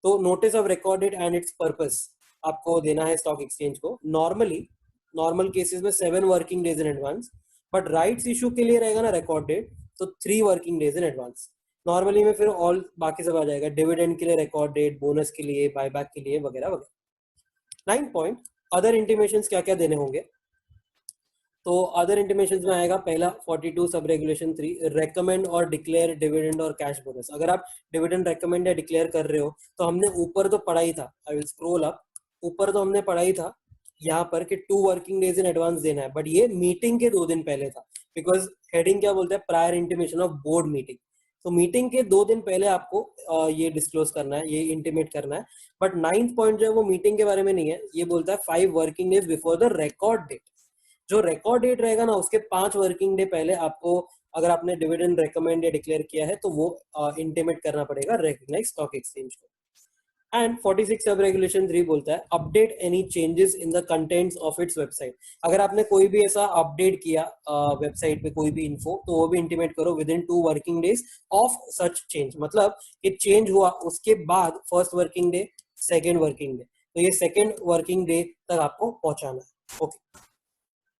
तो notice of record date and its purpose आपको देना है स्टॉक एक्सचेंज को. नॉर्मल केसेस में 7 working days in advance, but rights issue के लिए रहेगा ना रिकॉर्ड डेट, तो 3 working days in advance. Normally में फिर ऑल बाकी सब आ जाएगा, डिविडेंड के लिए रिकॉर्ड डेट, बोनस के लिए, बायबैक के लिए वगैरह वगैरह। 9 पॉइंट, अदर इंटीमेशंस क्या क्या देने होंगे। तो अदर इंटीमेशंस में आएगा पहला 42 सब रेगुलेशन 3, रेकमेंड और डिक्लेयर डिविडेंड और कैश बोनस। अगर आप डिविडेंड रेकमेंड या डिक्लेयर कर रहे हो तो हमने ऊपर तो पढ़ा ही था, आई विल स्क्रॉल अप, ऊपर तो हमने पढ़ा ही था यहाँ पर कि 2 वर्किंग डेज इन एडवांस देना है, बट ये मीटिंग के 2 दिन पहले था, बिकॉज हेडिंग क्या बोलते हैं, prior intimation of board meeting. तो मीटिंग के 2 दिन पहले आपको ये डिस्क्लोज करना है, ये इंटीमेट करना है। बट 9th पॉइंट जो है वो मीटिंग के बारे में नहीं है, ये बोलता है 5 working days before the record date. जो रिकॉर्ड डेट रहेगा ना उसके 5 वर्किंग डे पहले आपको, अगर आपने डिविडेंड रेकमेंड या डिक्लेयर किया है तो वो इंटीमेट करना पड़ेगा रेकग्नाइज स्टॉक एक्सचेंज को। एंड 46 सब रेगुलेशन 3 बोलता है update any changes in the contents of its website. अगर आपने कोई भी ऐसा अपडेट किया वेबसाइट पे कोई भी इन्फो, तो वो भी इंटीमेट करो within 2 working days of such change. मतलब कि चेंज हुआ उसके बाद first working day, second working day, तो ये सेकेंड वर्किंग डे तक आपको पहुंचाना है। Okay,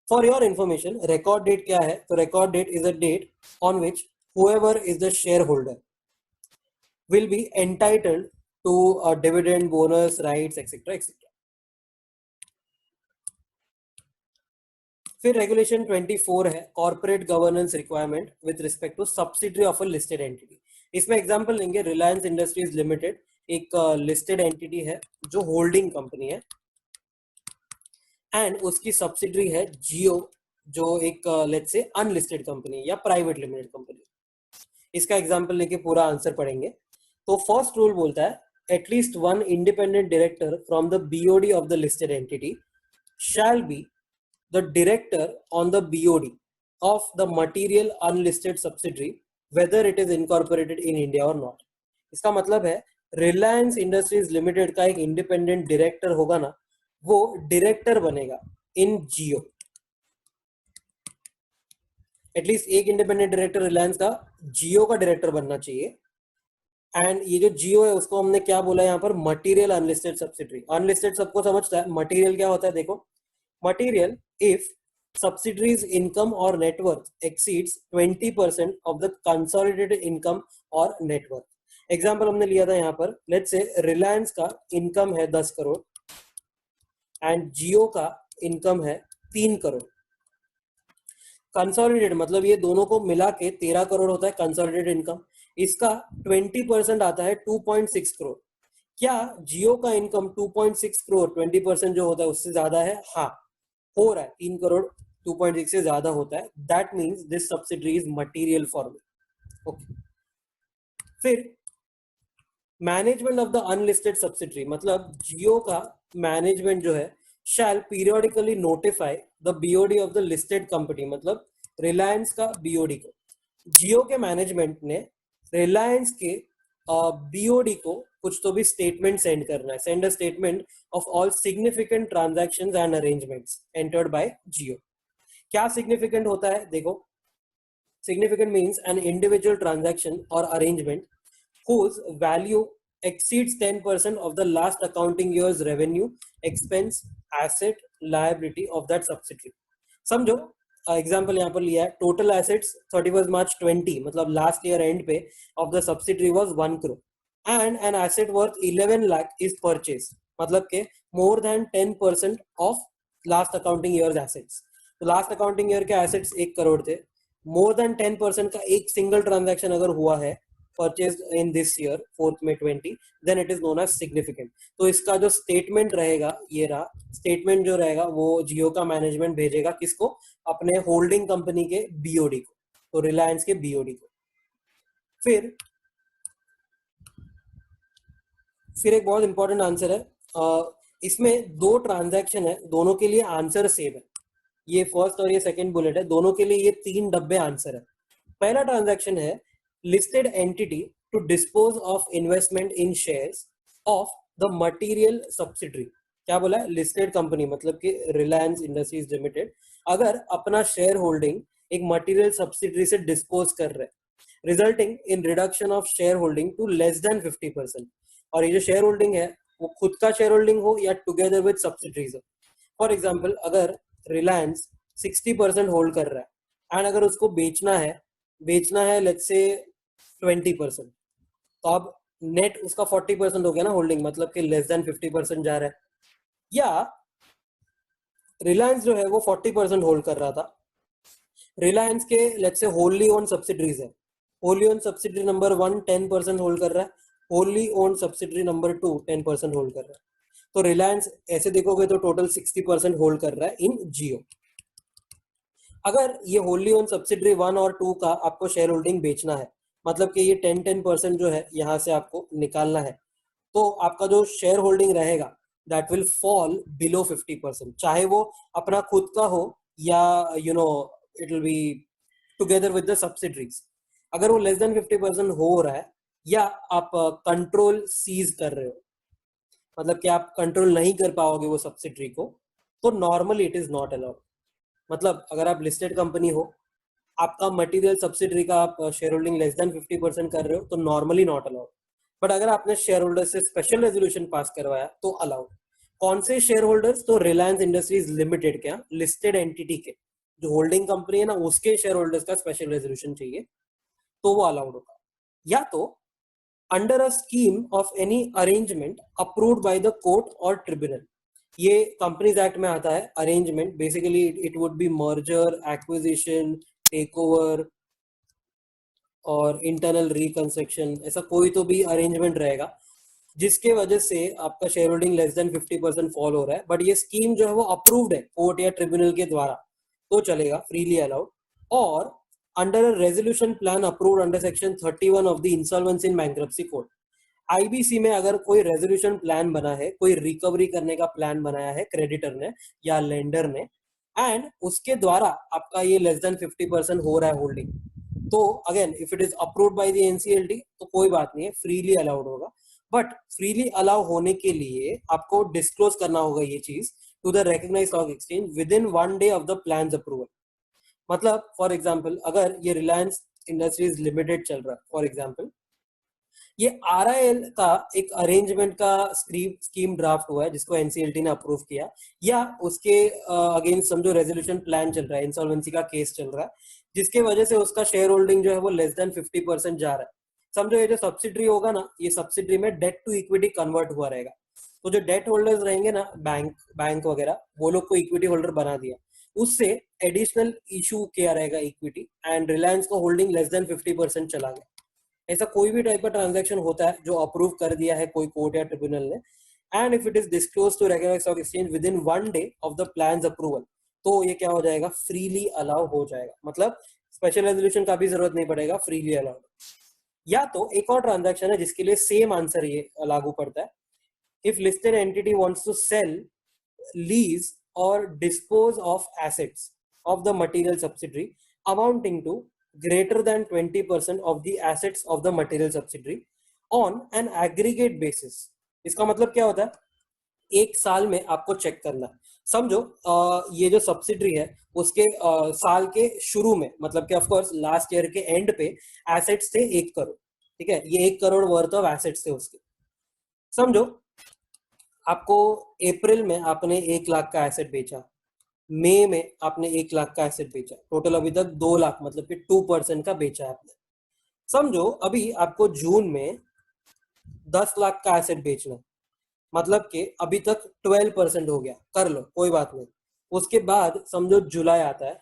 for your information record date क्या है, तो record date is a date on which whoever is the shareholder will be entitled to a dividend, bonus, rights, etc. etc. फिर रेगुलेशन 24 है corporate governance requirement with respect to subsidiary of a listed entity. इसमें example लेंगे, Reliance industries limited एक listed entity है जो holding company है, and उसकी subsidiary है जियो जो एक लेट्स से अनलिस्टेड कंपनी या प्राइवेट लिमिटेड कंपनी। इसका एग्जांपल लेके पूरा आंसर पढ़ेंगे। तो फर्स्ट रूल बोलता है at least one independent director from the BOD of the listed entity shall be the director on the BOD of the material unlisted subsidiary whether it is incorporated in India or not। इसका मतलब है Reliance industries limited का एक independent director होगा ना, वो director बनेगा इन जियो। At least एक इंडिपेंडेंट डायरेक्टर रिलायंस का जियो का डायरेक्टर बनना चाहिए। एंड ये जो जियो है उसको हमने क्या बोला यहाँ पर, मटीरियल अनलिस्टेड सब्सिडरी। अनलिस्टेड सबको समझता है, मटीरियल क्या होता है देखो, material if subsidiaries income or net worth exceeds 20% of the consolidated income or net worth। Example हमने लिया था यहाँ पर, लेट्स से रिलायंस का इनकम है 10 करोड़ एंड जियो का इनकम है 3 करोड़। कंसोलिडेटेड मतलब ये दोनों को मिला के 13 करोड़ होता है कंसोलिडेटेड इनकम, इसका 20% आता है 2.6 करोड़। क्या जियो का इनकम 2.6 करोड़ 20% जो होता है उससे ज्यादा है? हाँ, हो रहा है, 3 करोड़ 2.6 से ज्यादा होता है। That means this subsidiary is material for me. Okay, फिर management of the unlisted subsidiary, मतलब जियो का मैनेजमेंट जो है shall periodically notify the BOD of the listed company, मतलब रिलायंस का बीओडी को। जियो के मैनेजमेंट ने रिलायंस के बीओडी को कुछ तो भी स्टेटमेंट सेंड करना है, send a statement of all significant transactions and arrangements entered by Jio. क्या सिग्निफिकेंट होता है देखो, significant means an individual transaction or arrangement whose value exceeds 10% of the last accounting year's revenue, expense, asset, liability of that subsidiary। समझो, example यहाँ पर लिया है, total assets 31 मार्च 20 मतलब लास्ट ईयर एंड पे of the subsidiary was 1 crore and an asset worth 11 lakh is purchase, मतलब के more than 10% of last accounting years assets. तो लास्ट अकाउंटिंग ईयर के एसेट्स 1 करोड़ थे, मोर देन 10% का एक सिंगल ट्रांजैक्शन अगर हुआ है purchased in this year 4th May 20, then it is known as significant। तो इसका जो स्टेटमेंट रहेगा, ये रहा स्टेटमेंट जो रहेगा, वो जियो का मैनेजमेंट भेजेगा किसको, अपने होल्डिंग कंपनी के बीओडी को, तो रिलायंस के बीओडी को। फिर एक बहुत इंपॉर्टेंट आंसर है, इसमें 2 ट्रांजैक्शन है, दोनों के लिए आंसर सेम है। ये फर्स्ट और ये सेकंड बुलेट है, दोनों के लिए ये 3 डब्बे आंसर है। पहला ट्रांजैक्शन है listed entity to dispose of investment in shares of the material subsidiary। क्या बोला है, लिस्टेड कंपनी मतलब कि रिलायंस इंडस्ट्रीज लिमिटेड अगर अपना शेयर होल्डिंग एक मटेरियल सब्सिडरी से डिस्पोज कर रहे, resulting in reduction of share holding to less than 50%। और ये जो शेयर होल्डिंग है वो खुद का शेयर होल्डिंग हो या टुगेदर विद सब्सिडरीज हो। फॉर एग्जाम्पल अगर रिलायंस 60% होल्ड कर रहा है एंड अगर उसको बेचना है लेट्स से 20%, तो अब नेट उसका 40% हो गया ना होल्डिंग, मतलब कि लेस देन 50% जा रहा है। या रिलायंस जो है वो 40% होल्ड कर रहा था, रिलायंस के let's say Holi own subsidiaries है, Holi own subsidiary number 1 10% hold कर रहा है, Holi own subsidiary number 2 10% hold कर रहा है, तो रिलायंस ऐसे देखोगे तो टोटल 60% होल्ड कर रहा है इन जियो। अगर ये होली ओन सब्सिडरी 1 और 2 का आपको शेयर होल्डिंग बेचना है, मतलब कि ये 10% जो है यहाँ से आपको निकालना है, तो आपका जो शेयर होल्डिंग रहेगा दैट विल फॉल बिलो 50%, चाहे वो अपना खुद का हो या it will be together with the subsidiaries. अगर वो लेस देन 50% हो रहा है या आप कंट्रोल सीज कर रहे हो, मतलब कि आप कंट्रोल नहीं कर पाओगे वो सब्सिडरी को, तो normally it is not allowed. मतलब अगर आप लिस्टेड कंपनी हो, आपका मटेरियल सब्सिडरी का आप शेयर होल्डिंग लेस देन 50% कर रहे हो, तो नॉर्मली नॉट अलाउड। बट अगर आपने शेयर होल्डर से स्पेशल रेजोल्यूशन पास करवाया तो अलाउड। कौन से शेयर होल्डर्स? तो रिलायंस इंडस्ट्रीज लिमिटेड के लिस्टेड एंटिटी के जो होल्डिंग कंपनी है ना, उसके शेयर होल्डर्स का स्पेशल रेजोल्यूशन चाहिए, तो वो अलाउड होगा। या तो under a scheme of any arrangement approved by the court और ट्रिब्यूनल, ये कंपनीज एक्ट में आता है arrangement, basically it would be merger, acquisition, take over और इंटरनल रिकंस्ट्रक्शन, ऐसा कोई तो भी अरेंजमेंट रहेगा जिसके वजह से आपका share holding less than 50% fall हो रहा है, बट ये स्कीम जो है वो अप्रूव्ड है कोर्ट या ट्रिब्यूनल के द्वारा, तो चलेगा, फ्रीली अलाउड। और under a resolution plan approved under section 31 of the insolvency in bankruptcy code, IBC में अगर कोई रेजोल्यूशन प्लान बना है, कोई रिकवरी करने का प्लान बनाया है क्रेडिटर ने या लेंडर ने, एंड उसके द्वारा आपका ये लेस देन 50% हो रहा है होल्डिंग, तो again if it is approved by the NCLT तो कोई बात नहीं है, फ्रीली अलाउड होगा। बट फ्रीली अलाउ होने के लिए आपको डिस्क्लोज करना होगा ये चीज to the recognised stock exchange within 1 day of the plan approval. मतलब फॉर एग्जाम्पल अगर ये रिलायंस इंडस्ट्रीज लिमिटेड चल रहा है फॉर एग्जाम्पल, ये आरआईएल का एक अरेंजमेंट का स्कीम ड्राफ्ट हुआ है जिसको एनसीएलटी ने अप्रूव किया, या उसके अगेंस्ट समझो रेजोल्यूशन प्लान चल रहा है, इंसॉल्वेंसी का केस चल रहा है, जिसके वजह से उसका शेयर होल्डिंग जो है वो लेस देन 50% जा रहा है। समझो ये जो सब्सिडरी होगा ना, ये सब्सिडरी में डेट टू इक्विटी कन्वर्ट हुआ रहेगा, तो जो डेट होल्डर्स रहेंगे ना, बैंक वगैरह, वो लोग को इक्विटी होल्डर बना दिया, उससे एडिशनल इशू किया रहेगा इक्विटी, एंड रिलायंस को होल्डिंग लेस देन 50% चला गया। ऐसा कोई भी टाइप का ट्रांजैक्शन होता है जो अप्रूव कर दिया है कोई कोर्ट या ट्रिब्यूनल ने, and if it is disclose to regular stock exchange within 1 day of the plan approval, तो ये क्या हो जाएगा, फ्रीली अलाउ हो जाएगा, मतलब स्पेशल रेजोल्यूशन का भी जरूरत नहीं पड़ेगा, फ्रीली अलाउड। या तो एक और ट्रांजैक्शन है जिसके लिए सेम आंसर ये लागू पड़ता है, if listed entity wants to sell, lease or dispose of assets of the material subsidiary amounting to greater than 20% of the assets of the material subsidiary on an aggregate basis। इसका मतलब क्या होता है, एक साल में आपको चेक करना है। समझो ये जो सब्सिडरी है उसके साल के शुरू में, मतलब कि ऑफ कोर्स लास्ट ईयर के एंड पे एसेट्स थे 1 करोड़, ठीक है, ये 1 करोड़ वर्थ ऑफ एसेट्स थे उसके। समझो आपको अप्रैल में आपने 1 लाख का एसेट बेचा, मई में आपने 1 लाख का एसेट बेचा, टोटल अभी तक 2 लाख, मतलब कि 2% का बेचा है आपने। समझो अभी आपको जून में 10 लाख का एसेट बेचना, मतलब कि अभी तक 12% हो गया, कर लो कोई बात नहीं। उसके बाद समझो जुलाई आता है,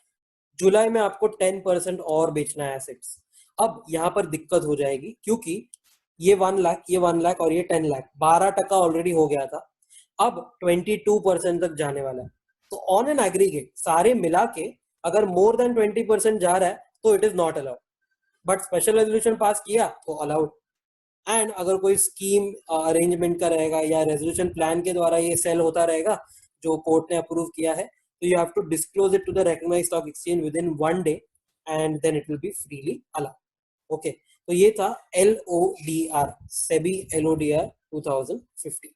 जुलाई में आपको 10% और बेचना है एसेट्स। अब यहाँ पर दिक्कत हो जाएगी क्योंकि ये 1 लाख, ये 1 लाख और ये 10 लाख, 12% ऑलरेडी हो गया था, अब 22% तक जाने वाला है। तो ऑन एन एग्रीगेट सारे मिला के अगर मोर देन 20% जा रहा है तो it is not allowed, but special resolution पास किया तो अलाउड। एंड अगर कोई स्कीम अरेंजमेंट का रहेगा या रेजोल्यूशन प्लान के द्वारा ये सेल होता रहेगा जो कोर्ट ने अप्रूव किया है, तो you have to disclose it to the recognised stock exchange within 1 day and then it will be freely allowed. Okay, तो ये था LODR, सेबी LODR 2015।